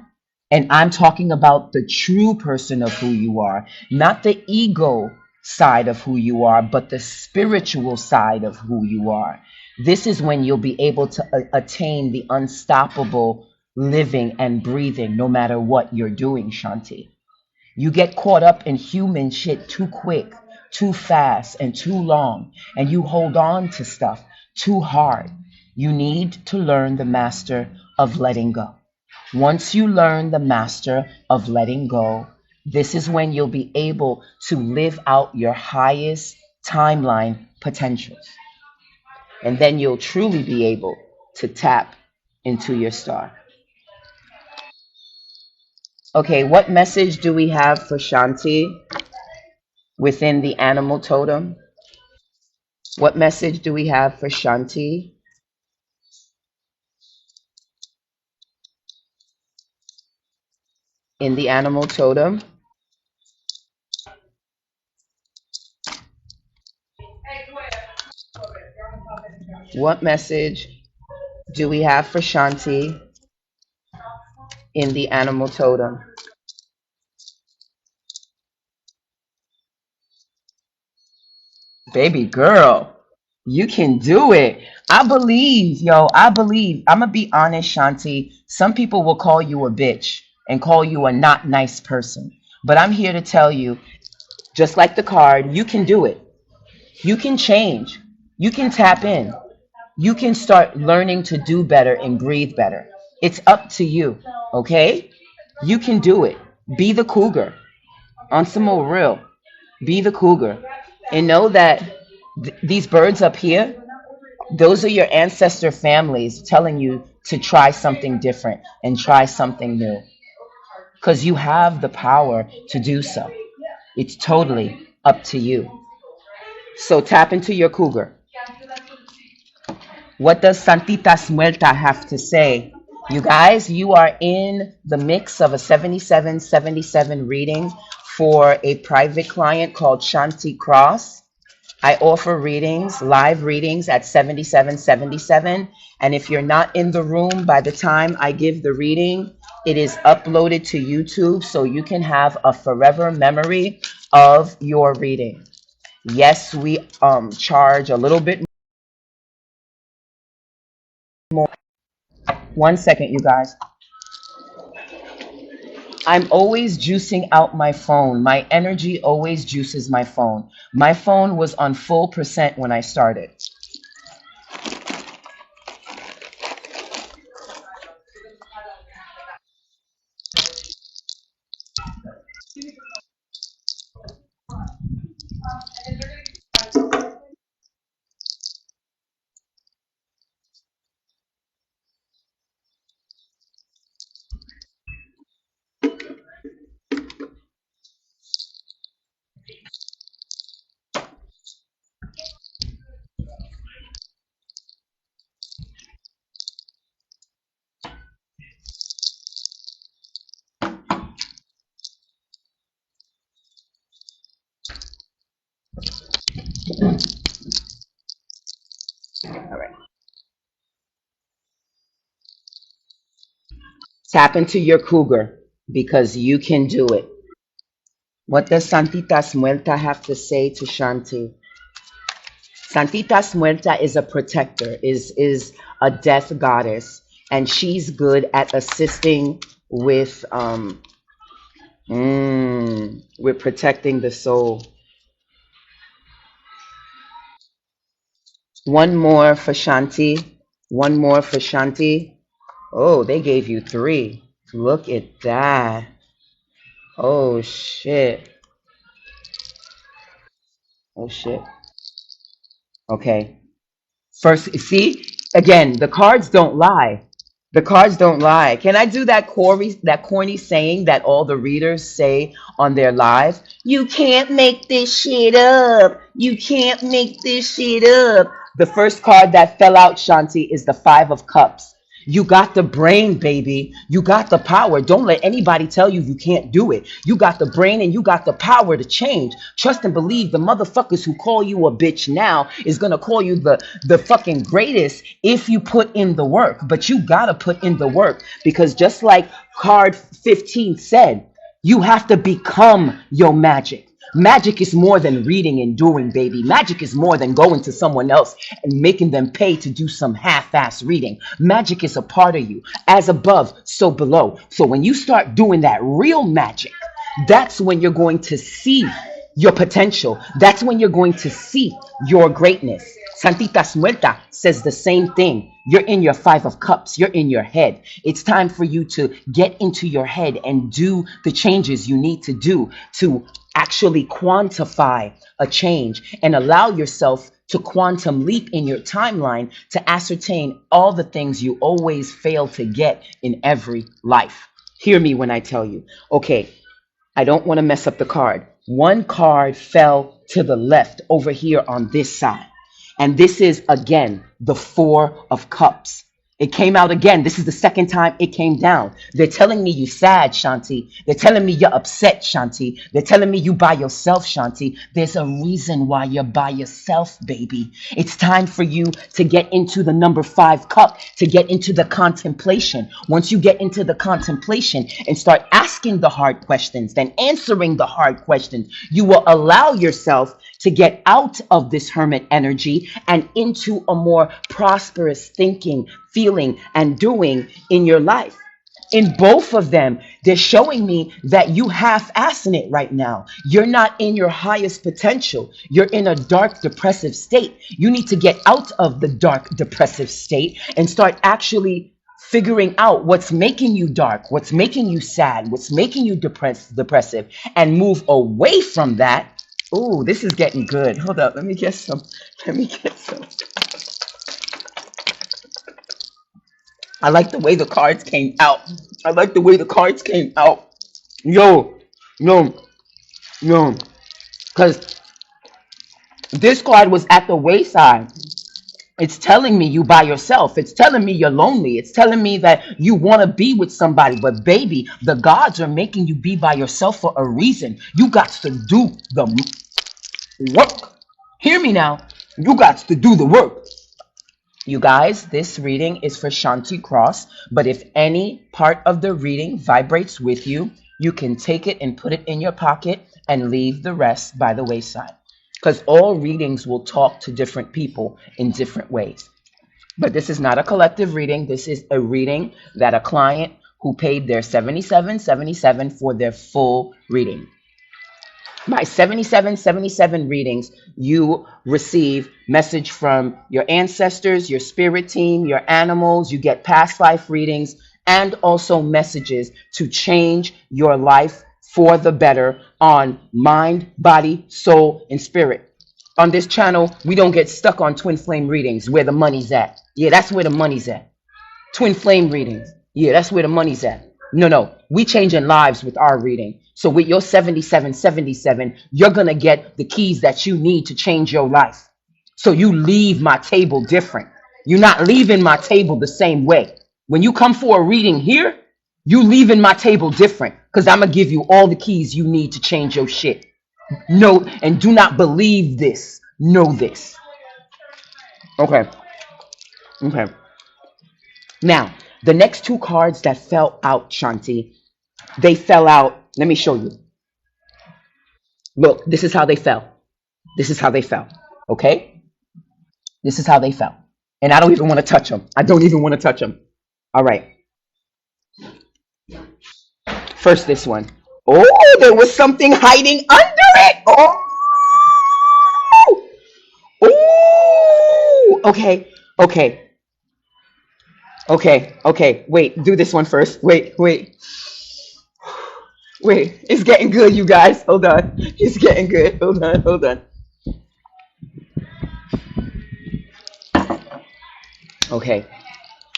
Speaker 2: and I'm talking about the true person of who you are, not the ego side of who you are, but the spiritual side of who you are. This is when you'll be able to attain the unstoppable living and breathing no matter what you're doing, Shanti. You get caught up in human shit too quick, too fast, and too long, and you hold on to stuff too hard. You need to learn the master of letting go. Once you learn the master of letting go, this is when you'll be able to live out your highest timeline potentials. And then you'll truly be able to tap into your star. Okay, what message do we have for Shanti within the animal totem? What message do we have for Shanti in the animal totem? What message do we have for Shanti in the animal totem? Baby girl, you can do it. I believe, yo, I believe. I'm going to be honest, Shanti. Some people will call you a bitch and call you a not nice person. But I'm here to tell you, just like the card, you can do it. You can change. You can tap in. You can start learning to do better and breathe better. It's up to you, okay? You can do it. Be the cougar. On some more real, be the cougar. And know that these birds up here, those are your ancestor families telling you to try something different and try something new. Because you have the power to do so. It's totally up to you. So tap into your cougar. What does Santitas Muerta have to say? You guys, you are in the mix of a 7777 reading for a private client called Shanti Cross. I offer readings, live readings at 7777. And if you're not in the room by the time I give the reading, it is uploaded to YouTube so you can have a forever memory of your reading. Yes, we charge a little bit more. 1 second, you guys. I'm always juicing out my phone. My energy always juices my phone. My phone was on full percent when I started. All right. Tap into your cougar because you can do it. What does Santitas Muerta have to say to Shanti? Santitas Muerta is a protector, is a death goddess, and she's good at assisting with protecting the soul. One more for Shanti. One more for Shanti. Oh, they gave you three. Look at that. Oh shit. Oh shit. Okay. First, see, again, the cards don't lie. The cards don't lie. Can I do that corny saying that all the readers say on their live? You can't make this shit up. You can't make this shit up. The first card that fell out, Shanti, is the Five of Cups. You got the brain, baby. You got the power. Don't let anybody tell you you can't do it. You got the brain and you got the power to change. Trust and believe the motherfuckers who call you a bitch now is going to call you the fucking greatest if you put in the work. But you got to put in the work because just like card 15 said, you have to become your magic. Magic is more than reading and doing, baby. Magic is more than going to someone else and making them pay to do some half-ass reading. Magic is a part of you. As above, so below. So when you start doing that real magic, that's when you're going to see your potential. That's when you're going to see your greatness. Santita Suelta says the same thing. You're in your Five of Cups. You're in your head. It's time for you to get into your head and do the changes you need to do to actually quantify a change and allow yourself to quantum leap in your timeline to ascertain all the things you always fail to get in every life. Hear me when I tell you. Okay, I don't want to mess up the card. One card fell to the left over here on this side. And this is again the Four of Cups. It came out again. This is the second time it came down. They're telling me you sad, Shanti. They're telling me you're upset, Shanti. They're telling me you by yourself, Shanti. There's a reason why you're by yourself, baby. It's time for you to get into the number 5 cup, to get into the contemplation. Once you get into the contemplation and start asking the hard questions, then answering the hard questions, you will allow yourself to get out of this hermit energy and into a more prosperous thinking, feeling, and doing in your life. In both of them, they're showing me that you half-assing it right now. You're not in your highest potential. You're in a dark, depressive state. You need to get out of the dark, depressive state and start actually figuring out what's making you dark, what's making you sad, what's making you depressive, and move away from that. Ooh, this is getting good. Hold up. Let me get some. Let me get some. I like the way the cards came out. I like the way the cards came out. Yo, yo, yo. Because this card was at the wayside. It's telling me you by yourself. It's telling me you're lonely. It's telling me that you want to be with somebody. But baby, the gods are making you be by yourself for a reason. You got to do the work. Hear me now. You got to do the work. You guys, this reading is for Shanti Cross, but if any part of the reading vibrates with you, you can take it and put it in your pocket and leave the rest by the wayside. Because all readings will talk to different people in different ways. But this is not a collective reading. This is a reading that a client who paid their $77.77 for their full reading. By 7777 readings, you receive message from your ancestors, your spirit team, your animals. You get past life readings and also messages to change your life for the better on mind, body, soul, and spirit. On this channel, we don't get stuck on twin flame readings where the money's at. Yeah, that's where the money's at. Twin flame readings. Yeah, that's where the money's at. No. We changing lives with our reading. So with your 7777, you're going to get the keys that you need to change your life. So you leave my table different. You're not leaving my table the same way. When you come for a reading here, you leaving my table different because I'm going to give you all the keys you need to change your shit. No, and do not believe this. Know this. Okay. Okay. Now, the next two cards that fell out, Shanti, they fell out. Let me show you. Look, this is how they fell. This is how they fell. Okay? This is how they fell. And I don't even want to touch them. I don't even want to touch them. All right. First, this one. Oh, there was something hiding under it. Oh, oh. Okay. Okay. Okay. Wait, do this one first. Wait. It's getting good, you guys. Hold on. It's getting good. Hold on. Okay.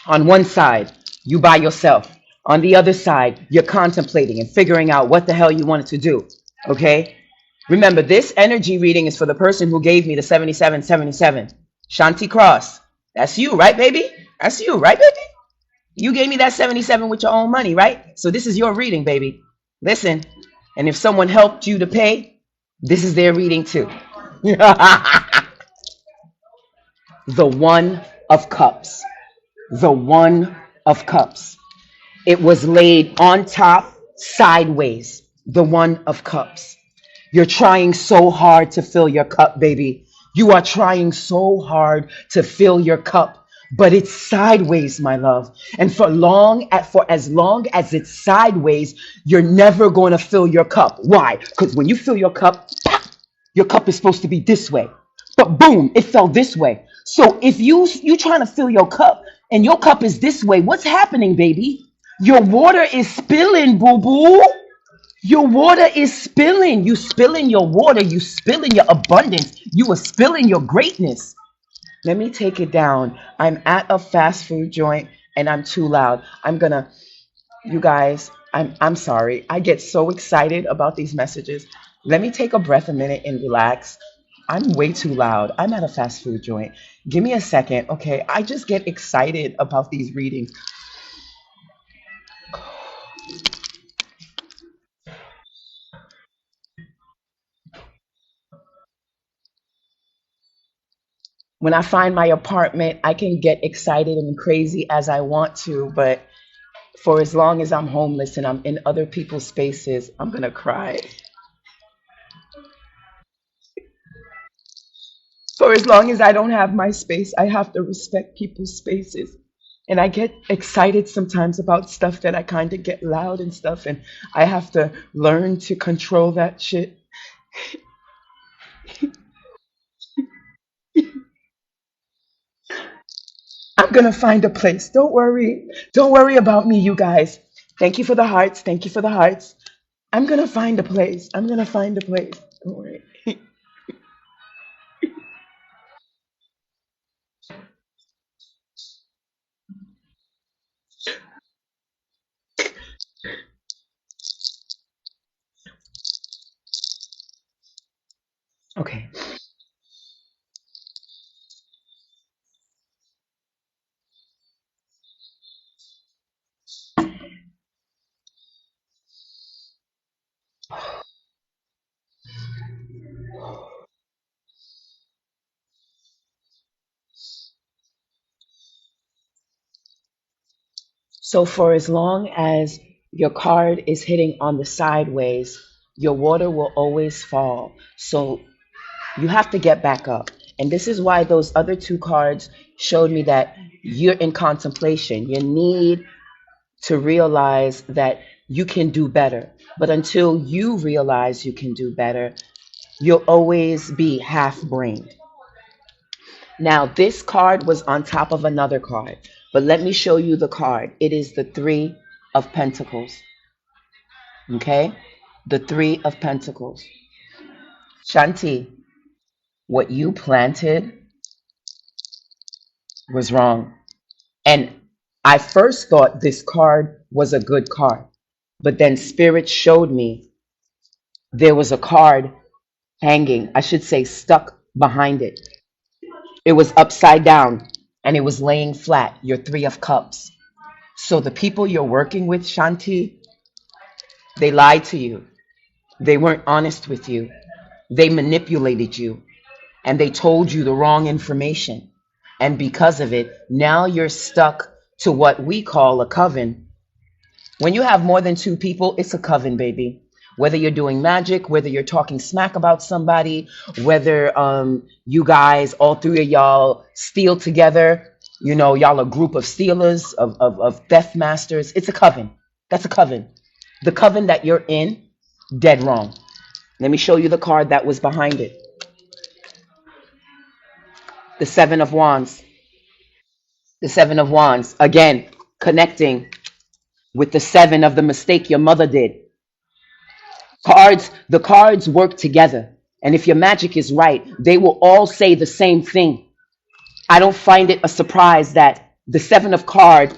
Speaker 2: On one side, you by yourself. On the other side, you're contemplating and figuring out what the hell you wanted to do. Okay? Remember, this energy reading is for the person who gave me the 7777. Shanti Cross. That's you, right, baby? That's you, right, baby? You gave me that 77 with your own money, right? So this is your reading, baby. Listen. And if someone helped you to pay, this is their reading too. The One of Cups. The One of Cups. It was laid on top, sideways. The One of Cups. You're trying so hard to fill your cup, baby. You are trying so hard to fill your cup, but it's sideways, my love. And for as long as it's sideways, you're never going to fill your cup. Why? Because when you fill your cup, pop, your cup is supposed to be this way. But boom, it fell this way. So if you trying to fill your cup and your cup is this way, what's happening, baby? Your water is spilling, boo boo. Your water is spilling. You spilling your water. You spilling your abundance. You are spilling your greatness. Let me take it down. I'm at a fast food joint and I'm too loud. You guys, I'm sorry. I get so excited about these messages. Let me take a breath a minute and relax. I'm way too loud. I'm at a fast food joint. Give me a second, okay? I just get excited about these readings. When I find my apartment, I can get excited and crazy as I want to, but for as long as I'm homeless and I'm in other people's spaces, I'm gonna cry. For as long as I don't have my space, I have to respect people's spaces. And I get excited sometimes about stuff that I kind of get loud and stuff, and I have to learn to control that shit. I'm gonna find a place. Don't worry. Don't worry about me, you guys. Thank you for the hearts. Thank you for the hearts. I'm gonna find a place. I'm gonna find a place. Don't worry. Okay. So for as long as your card is hitting on the sideways, your water will always fall. So you have to get back up. And this is why those other two cards showed me that you're in contemplation. You need to realize that you can do better. But until you realize you can do better, you'll always be half brained. Now, this card was on top of another card, but let me show you the card. It is the Three of Pentacles. Okay? The Three of Pentacles. Shanti, what you planted was wrong. And I first thought this card was a good card, but then Spirit showed me there was a card hanging, I should say stuck behind it. It was upside down and it was laying flat, your Three of Cups. So the people you're working with, Shanti, they lied to you. They weren't honest with you. They manipulated you and they told you the wrong information. And because of it, now you're stuck to what we call a coven. When you have more than two people, it's a coven, baby. Whether you're doing magic, whether you're talking smack about somebody, whether you guys, all three of y'all, steal together, you know, y'all a group of stealers, of theft masters, it's a coven. That's a coven. The coven that you're in, dead wrong. Let me show you the card that was behind it. The Seven of Wands. The Seven of Wands. Again, connecting with the seven of the mistake your mother did. The cards work together. And if your magic is right, they will all say the same thing. I don't find it a surprise that the seven card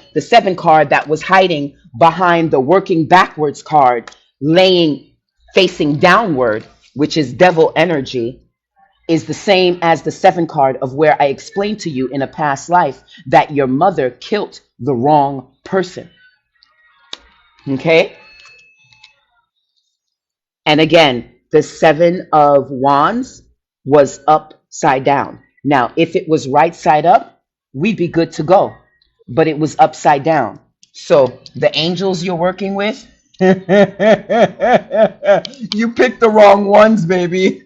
Speaker 2: that was hiding behind the working backwards card, laying facing downward, which is devil energy, is the same as the seven card of where I explained to you in a past life that your mother killed the wrong person. Okay? And again, the seven of wands was upside down. Now, if it was right side up, we'd be good to go. But it was upside down. So the angels you're working with, you picked the wrong ones, baby.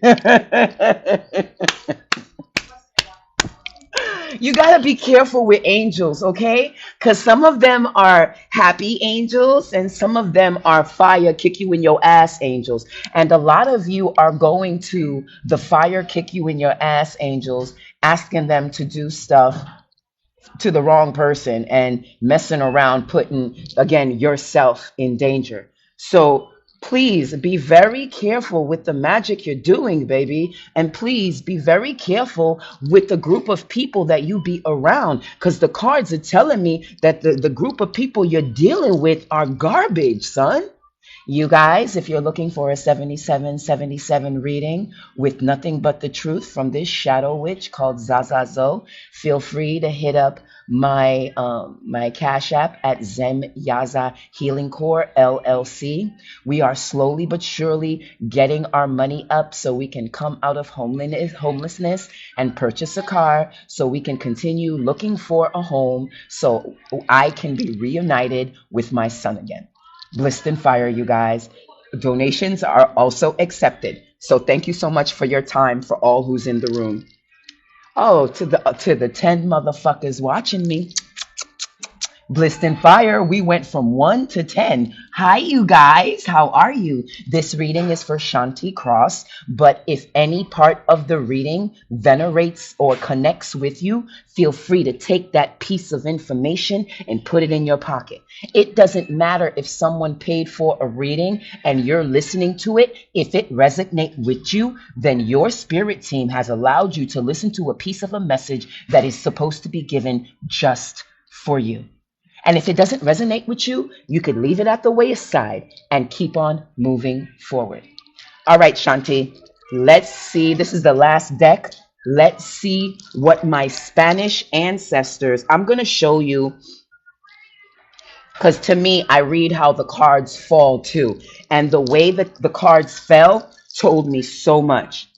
Speaker 2: You got to be careful with angels, okay? Because some of them are happy angels and some of them are fire kick you in your ass angels. And a lot of you are going to the fire kick you in your ass angels, asking them to do stuff to the wrong person and messing around, putting, again, yourself in danger. So please be very careful with the magic you're doing, baby. And please be very careful with the group of people that you be around. Because the cards are telling me that the group of people you're dealing with are garbage, son. You guys, if you're looking for a 7777 reading with nothing but the truth from this shadow witch called Zahzah Zoe, feel free to hit up my cash app at ZHK Healing Core LLC. We are slowly but surely getting our money up so we can come out of homelessness and purchase a car so we can continue looking for a home so I can be reunited with my son again. Blissed and fire, you guys. Donations are also accepted. So thank you so much for your time for all who's in the room. Oh, to the 10 motherfuckers watching me. Blissed and Fire, we went from 1 to 10. Hi, you guys. How are you? This reading is for Shanti Cross, but if any part of the reading venerates or connects with you, feel free to take that piece of information and put it in your pocket. It doesn't matter if someone paid for a reading and you're listening to it. If it resonates with you, then your spirit team has allowed you to listen to a piece of a message that is supposed to be given just for you. And if it doesn't resonate with you, you could leave it at the wayside and keep on moving forward. All right, Shanti, let's see. This is the last deck. Let's see what my Spanish ancestors, I'm going to show you because to me, I read how the cards fall too. And the way that the cards fell told me so much.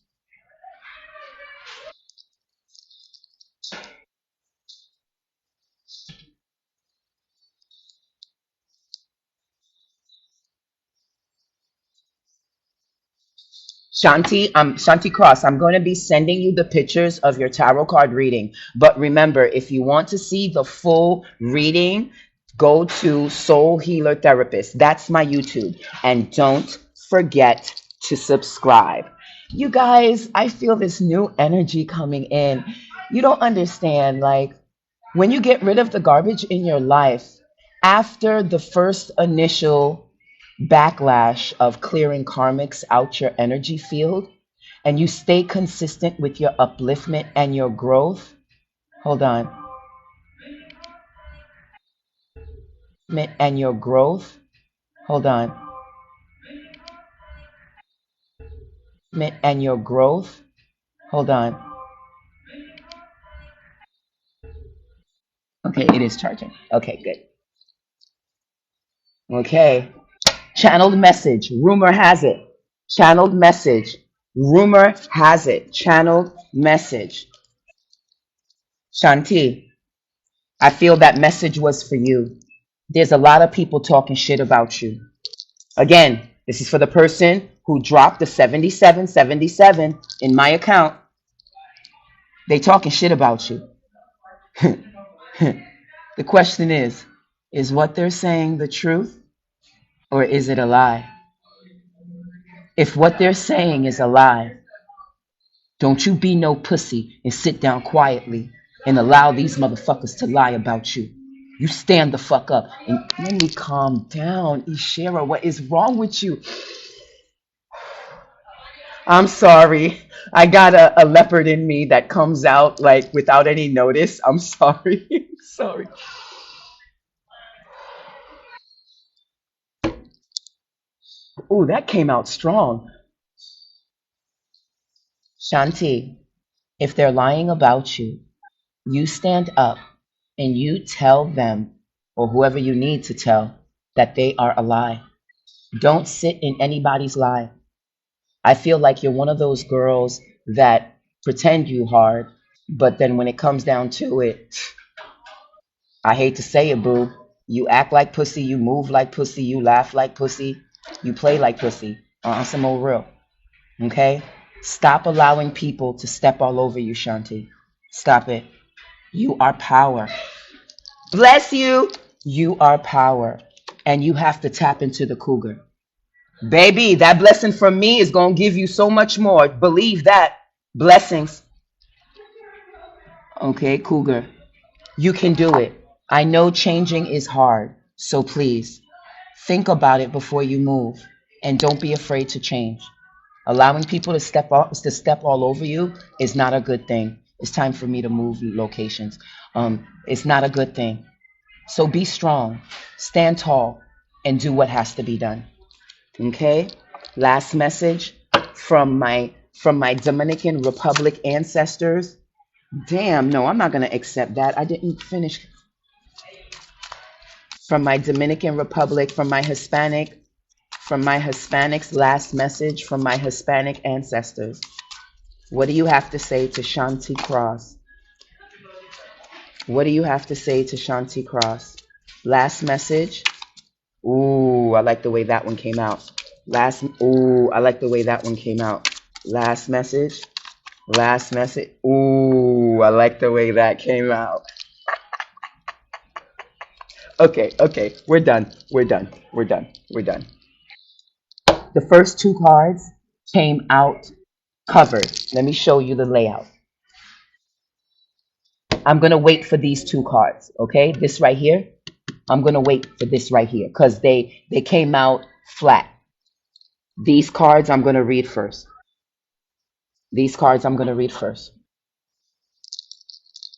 Speaker 2: Shanti Cross, I'm going to be sending you the pictures of your tarot card reading. But remember, if you want to see the full reading, go to Soul Healer Therapist. That's my YouTube. And don't forget to subscribe. You guys, I feel this new energy coming in. You don't understand. Like, when you get rid of the garbage in your life, after the first initial backlash of clearing karmics out your energy field, and you stay consistent with your upliftment and your growth, hold on, and your growth, hold on, and your growth, hold on. Okay, it is charging. Okay, good. Okay. Channeled message. Rumor has it. Channeled message. Rumor has it. Channeled message. Shanti, I feel that message was for you. There's a lot of people talking shit about you. Again, this is for the person who dropped the 7777 in my account. They talking shit about you. The question is what they're saying the truth or is it a lie? If what they're saying is a lie, don't you be no pussy and sit down quietly. and allow these motherfuckers to lie about you. You stand the fuck up and let me calm down. Ishera, what is wrong with you? I'm sorry. I got a leopard in me that comes out like without any notice. I'm sorry. Sorry. Ooh, that came out strong. Shanti, if they're lying about you, you stand up and you tell them, or whoever you need to tell, that they are a lie. Don't sit in anybody's lie. I feel like you're one of those girls that pretend you hard, but then when it comes down to it, I hate to say it, boo, you act like pussy, you move like pussy, you laugh like pussy, you play like pussy. On some old real. Okay? Stop allowing people to step all over you, Shanti. Stop it. You are power. Bless you. You are power. And you have to tap into the cougar. Baby, that blessing from me is going to give you so much more. Believe that. Blessings. Okay, cougar. You can do it. I know changing is hard. So please, think about it before you move. And don't be afraid to change. Allowing people to step all over you is not a good thing. It's time for me to move locations. It's not a good thing. So be strong, stand tall, and do what has to be done. Okay? Last message from my Dominican Republic ancestors. Damn, no, I'm not gonna accept that. I didn't finish. From my Dominican Republic, from my Hispanics, last message from my Hispanic ancestors. What do you have to say to Shanti Cross? What do you have to say to Shanti Cross? Last message. Ooh, I like the way that one came out. I like the way that one came out. Last message. Last message. Ooh, I like the way that came out. Okay, we're done. We're done. We're done. We're done. The first two cards came out covered. Let me show you the layout. I'm going to wait for these two cards, okay? This right here. I'm going to wait for this right here because they came out flat. These cards I'm going to read first. These cards I'm going to read first.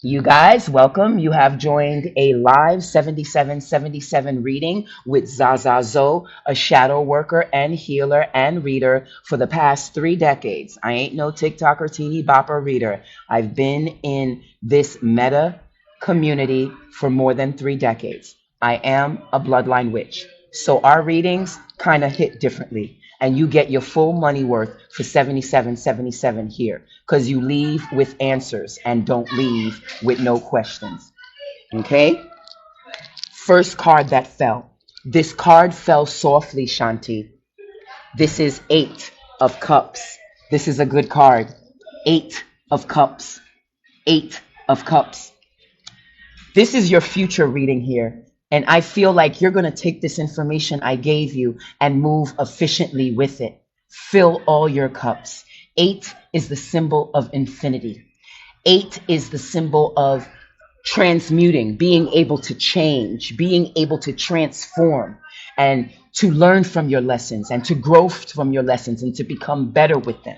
Speaker 2: You guys, welcome. You have joined a live 7777 reading with Zahzah Zoe, a shadow worker and healer and reader for the past 3 decades. I ain't no TikTok or teeny bopper reader. I've been in this meta community for more than 3 decades. I am a bloodline witch. So our readings kind of hit differently. And you get your full money worth for 7777 here because you leave with answers and don't leave with no questions. Okay? First card that fell. This card fell softly, Shanti. This is 8 of Cups. This is a good card. 8 of Cups. 8 of Cups. This is your future reading here. And I feel like you're going to take this information I gave you and move efficiently with it. Fill all your cups. 8 is the symbol of infinity. 8 is the symbol of transmuting, being able to change, being able to transform, and to learn from your lessons and to grow from your lessons and to become better with them.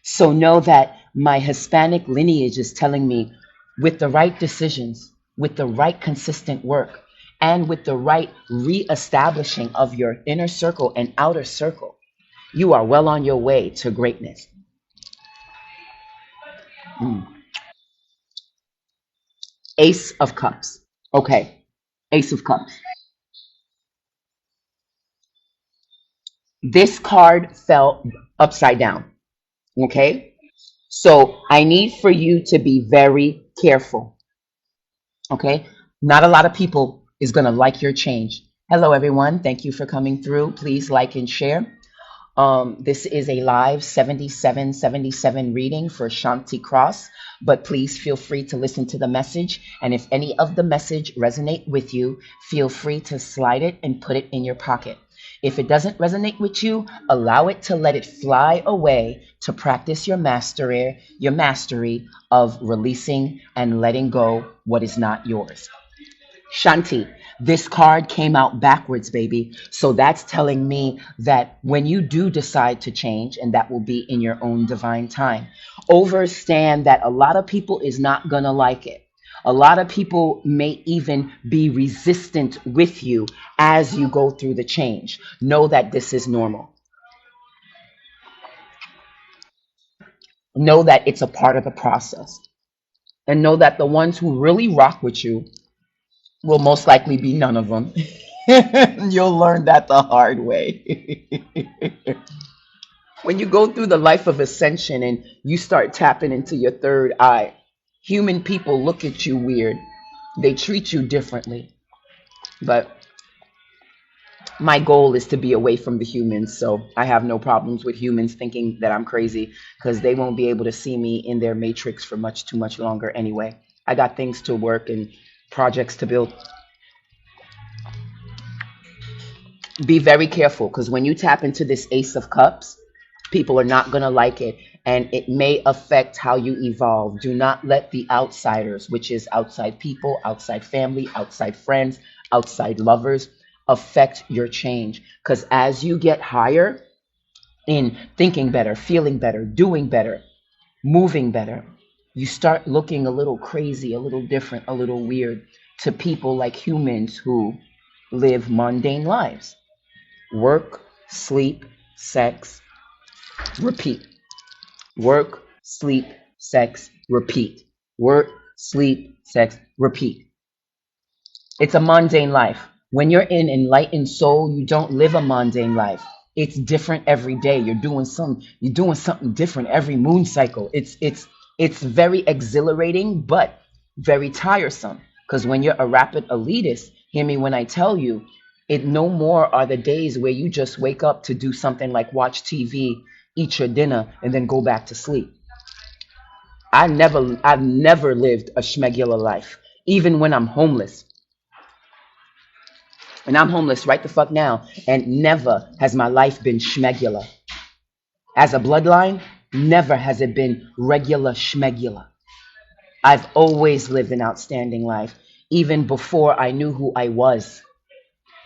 Speaker 2: So know that my Hispanic lineage is telling me with the right decisions, with the right consistent work, and with the right reestablishing of your inner circle and outer circle, you are well on your way to greatness. Ace of Cups. Okay, Ace of Cups. This card fell upside down. Okay, so I need for you to be very careful. Okay, not a lot of people is going to like your change. Hello, everyone. Thank you for coming through. Please like and share. This is a live 7777 reading for Shanti Cross, but please feel free to listen to the message. And if any of the message resonate with you, feel free to slide it and put it in your pocket. If it doesn't resonate with you, allow it to let it fly away to practice your mastery of releasing and letting go what is not yours. Shanti, this card came out backwards, baby. So that's telling me that when you do decide to change, and that will be in your own divine time, understand that a lot of people is not going to like it. A lot of people may even be resistant with you as you go through the change. Know that this is normal. Know that it's a part of the process. And know that the ones who really rock with you will most likely be none of them. You'll learn that the hard way. When you go through the life of ascension and you start tapping into your third eye, human people look at you weird. They treat you differently. But my goal is to be away from the humans, so I have no problems with humans thinking that I'm crazy because they won't be able to see me in their matrix for much too much longer anyway. I got things to work and projects to build. Be very careful because when you tap into this Ace of Cups, people are not going to like it, and it may affect how you evolve. Do not let the outsiders, which is outside people, outside family, outside friends, outside lovers, affect your change. Because as you get higher in thinking better, feeling better, doing better, moving better, you start looking a little crazy, a little different, a little weird to people like humans who live mundane lives. Work, sleep, sex, repeat. Work, sleep, sex, repeat. Work, sleep, sex, repeat. It's a mundane life. When you're in enlightened soul, you don't live a mundane life. It's different every day. You're doing something different every moon cycle. It's very exhilarating, but very tiresome. Because when you're a rapid elitist, hear me when I tell you, it no more are the days where you just wake up to do something like watch TV, eat your dinner, and then go back to sleep. I've never lived a schmegular life. Even when I'm homeless, and I'm homeless right the fuck now, and never has my life been schmegular. As a bloodline, never has it been regular schmegular. I've always lived an outstanding life, even before I knew who I was.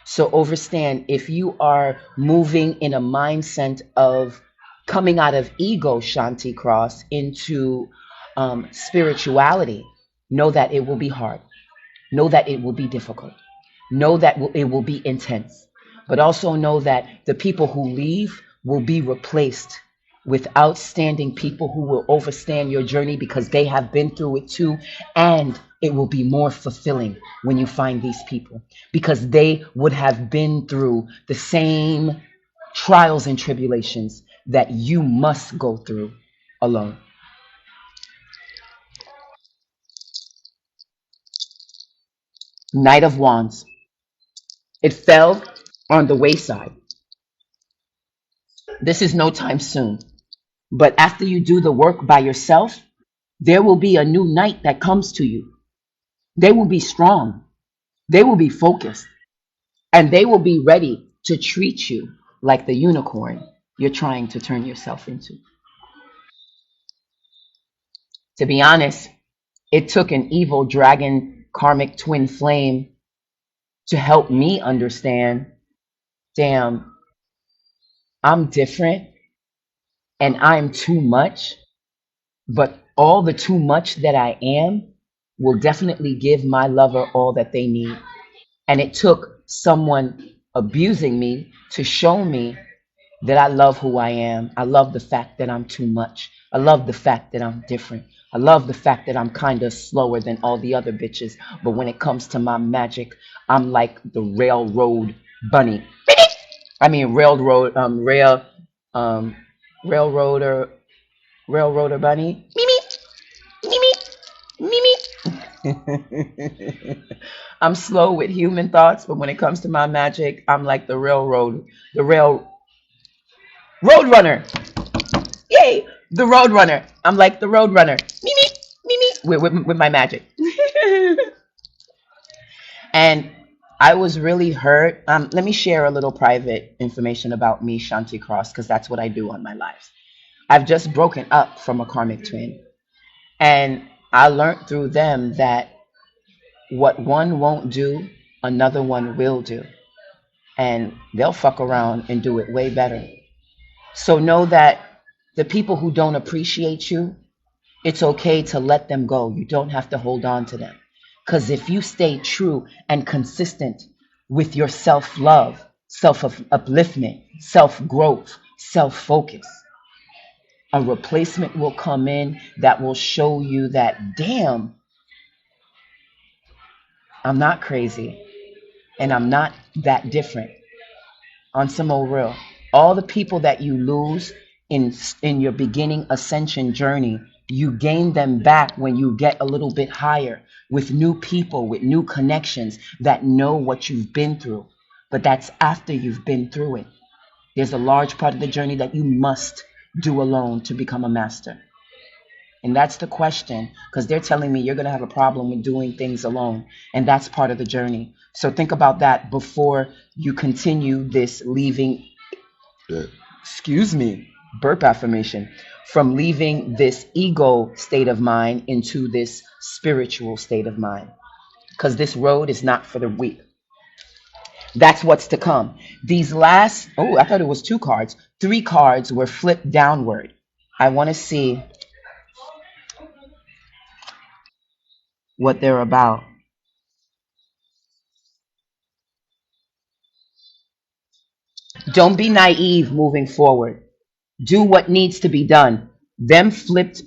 Speaker 2: So understand, if you are moving in a mindset of coming out of ego, Shanti Cross, into spirituality, know that it will be hard. Know that it will be difficult. Know that it will be intense. But also know that the people who leave will be replaced with outstanding people who will overstand your journey because they have been through it too. And it will be more fulfilling when you find these people because they would have been through the same trials and tribulations that you must go through alone. Knight of Wands. It fell on the wayside. This is no time soon. But after you do the work by yourself, there will be a new knight that comes to you. They will be strong. They will be focused. And they will be ready to treat you like the unicorn you're trying to turn yourself into. To be honest, it took an evil dragon karmic twin flame to help me understand, damn, I'm different and I'm too much, but all the too much that I am will definitely give my lover all that they need. And it took someone abusing me to show me that I love who I am. I love the fact that I'm too much. I love the fact that I'm different. I love the fact that I'm kind of slower than all the other bitches. But when it comes to my magic, I'm like the railroad bunny. I mean, um, railroader, railroader bunny. Mimi, Mimi, Mimi. I'm slow with human thoughts, but when it comes to my magic, I'm like the rail road runner. Yay, the road runner. I'm like the road runner. Mimi, Mimi, with my magic. And I was really hurt. Let me share a little private information about me, Shanti Cross, because that's what I do on my lives. I've just broken up from a karmic twin. And I learned through them that what one won't do, another one will do. And they'll fuck around and do it way better. So know that the people who don't appreciate you, it's okay to let them go. You don't have to hold on to them. Because if you stay true and consistent with your self love, self upliftment, self growth, self focus, a replacement will come in that will show you that, damn, I'm not crazy and I'm not that different. On some old real. All the people that you lose in your beginning ascension journey, you gain them back when you get a little bit higher with new people, with new connections that know what you've been through. But that's after you've been through it. There's a large part of the journey that you must do alone to become a master. And that's the question, because they're telling me you're going to have a problem with doing things alone. And that's part of the journey. So think about that before you continue this leaving, excuse me, burp affirmation, from leaving this ego state of mind into this spiritual state of mind. Because this road is not for the weak. That's what's to come. These last, oh, I thought it was 2 cards. 3 cards were flipped downward. I want to see what they're about. Don't be naive moving forward. Do what needs to be done. Them flipped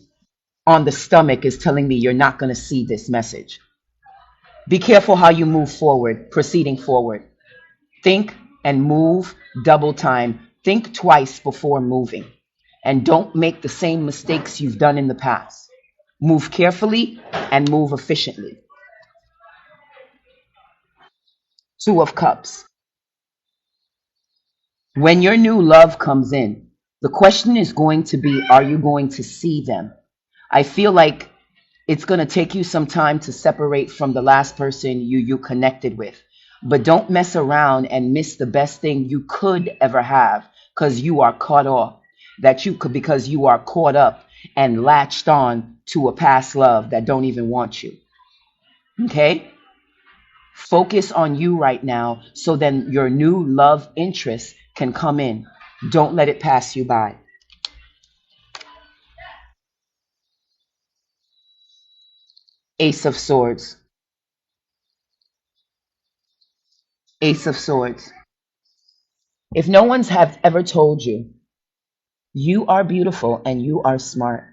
Speaker 2: on the stomach is telling me you're not going to see this message. Be careful how you move forward, proceeding forward. Think and move double time. Think twice before moving. And don't make the same mistakes you've done in the past. Move carefully and move efficiently. 2 of Cups. When your new love comes in, the question is going to be, are you going to see them? I feel like it's going to take you some time to separate from the last person you connected with. But don't mess around and miss the best thing you could ever have because you are caught off. That you could because you are caught up and latched on to a past love that don't even want you. Okay? Focus on you right now so then your new love interest can come in. Don't let it pass you by. Ace of Swords. Ace of Swords. If no one's have ever told you, you are beautiful and you are smart.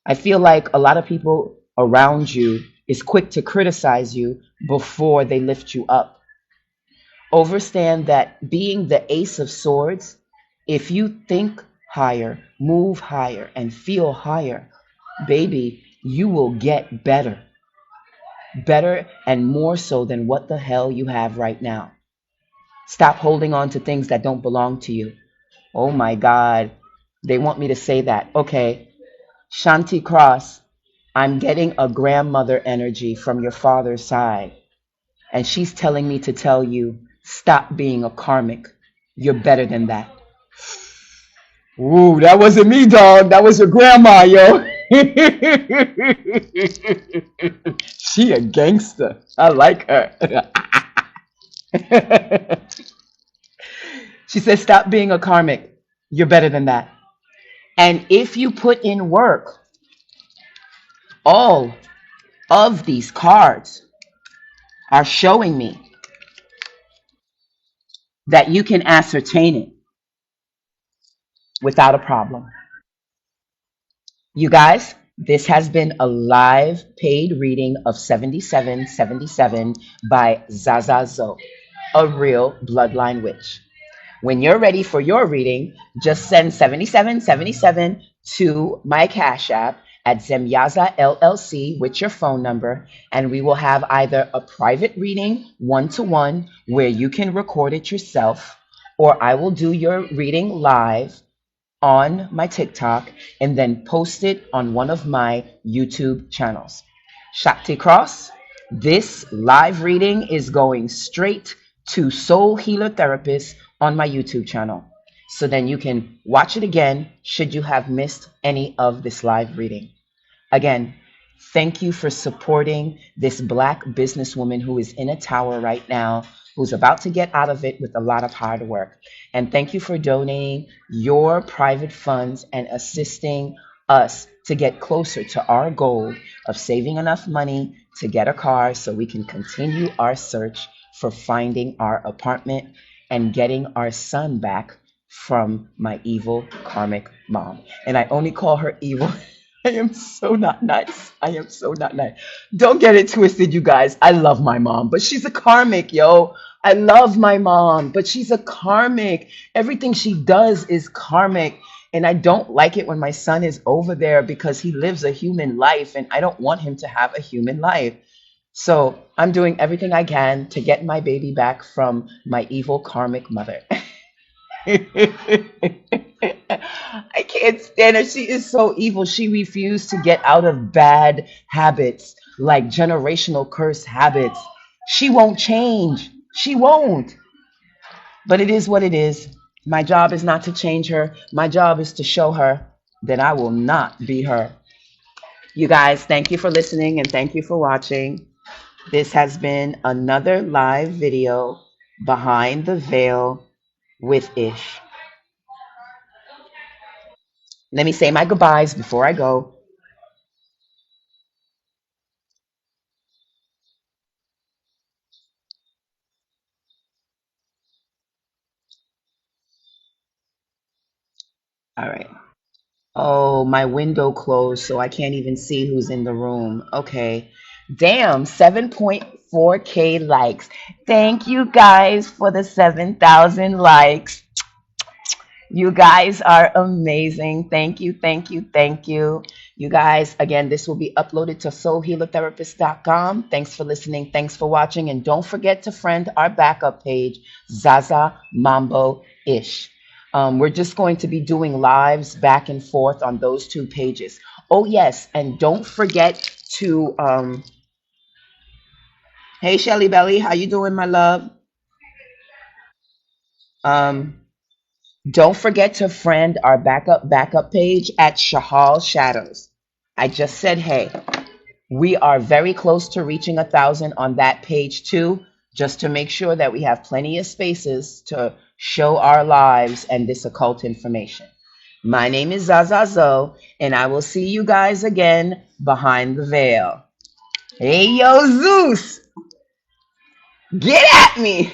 Speaker 2: I feel like a lot of people around you is quick to criticize you before they lift you up. Understand that being the Ace of Swords, if you think higher, move higher, and feel higher, baby, you will get better. Better and more so than what the hell you have right now. Stop holding on to things that don't belong to you. Oh my God. They want me to say that. Okay. Shanti Cross, I'm getting a grandmother energy from your father's side. And she's telling me to tell you, stop being a karmic. You're better than that. Ooh, that wasn't me, dog. That was your grandma, yo. She a gangster. I like her. She says, stop being a karmic. You're better than that. And if you put in work, all of these cards are showing me that you can ascertain it without a problem. You guys, this has been a live paid reading of 7777 by Zahzah Zoe, a real bloodline witch. When you're ready for your reading, just send 7777 to my Cash App at ZHK LLC with your phone number, and we will have either a private reading one-to-one where you can record it yourself, or I will do your reading live on my TikTok and then post it on one of my YouTube channels. Shakti Cross, This live reading is going straight to Soul Healer Therapist on my YouTube channel. So then you can watch it again should you have missed any of this live reading. Again, thank you for supporting this Black businesswoman who is in a tower right now, who's about to get out of it with a lot of hard work. And thank you for donating your private funds and assisting us to get closer to our goal of saving enough money to get a car so we can continue our search for finding our apartment and getting our son back from my evil karmic mom. And I only call her evil. I am so not nice. I am so not nice. Don't get it twisted, you guys. I love my mom, but she's a karmic, yo. I love my mom, but she's a karmic. Everything she does is karmic. And I don't like it when my son is over there because he lives a human life and I don't want him to have a human life. So I'm doing everything I can to get my baby back from my evil karmic mother. I can't stand her. She is so evil. She refused to get out of bad habits, like generational curse habits. She won't change. She won't. But it is what it is. My job is not to change her. My job is to show her that I will not be her. You guys, thank you for listening and thank you for watching. This has been another live video behind the veil with Ish. Let me say my goodbyes before I go. All right. Oh, my window closed, so I can't even see who's in the room. Okay. Damn, 7.4K likes. Thank you guys for the 7,000 likes. You guys are amazing. Thank you, thank you, thank you. You guys, again, this will be uploaded to soulhealertherapist.com. Thanks for listening. Thanks for watching. And don't forget to friend our backup page, Zahzah Mambo Ish. We're just going to be doing lives back and forth on those two pages. Oh, yes. And don't forget to, hey, Shelly Belly, how you doing, my love? Um, Don't forget to friend our backup page at Shahal Shadows. I just said, hey, we are very close to reaching 1,000 on that page too, just to make sure that we have plenty of spaces to show our lives and this occult information. My name is Zahzah Zoe, and I will see you guys again behind the veil. Hey, yo, Zeus, get at me.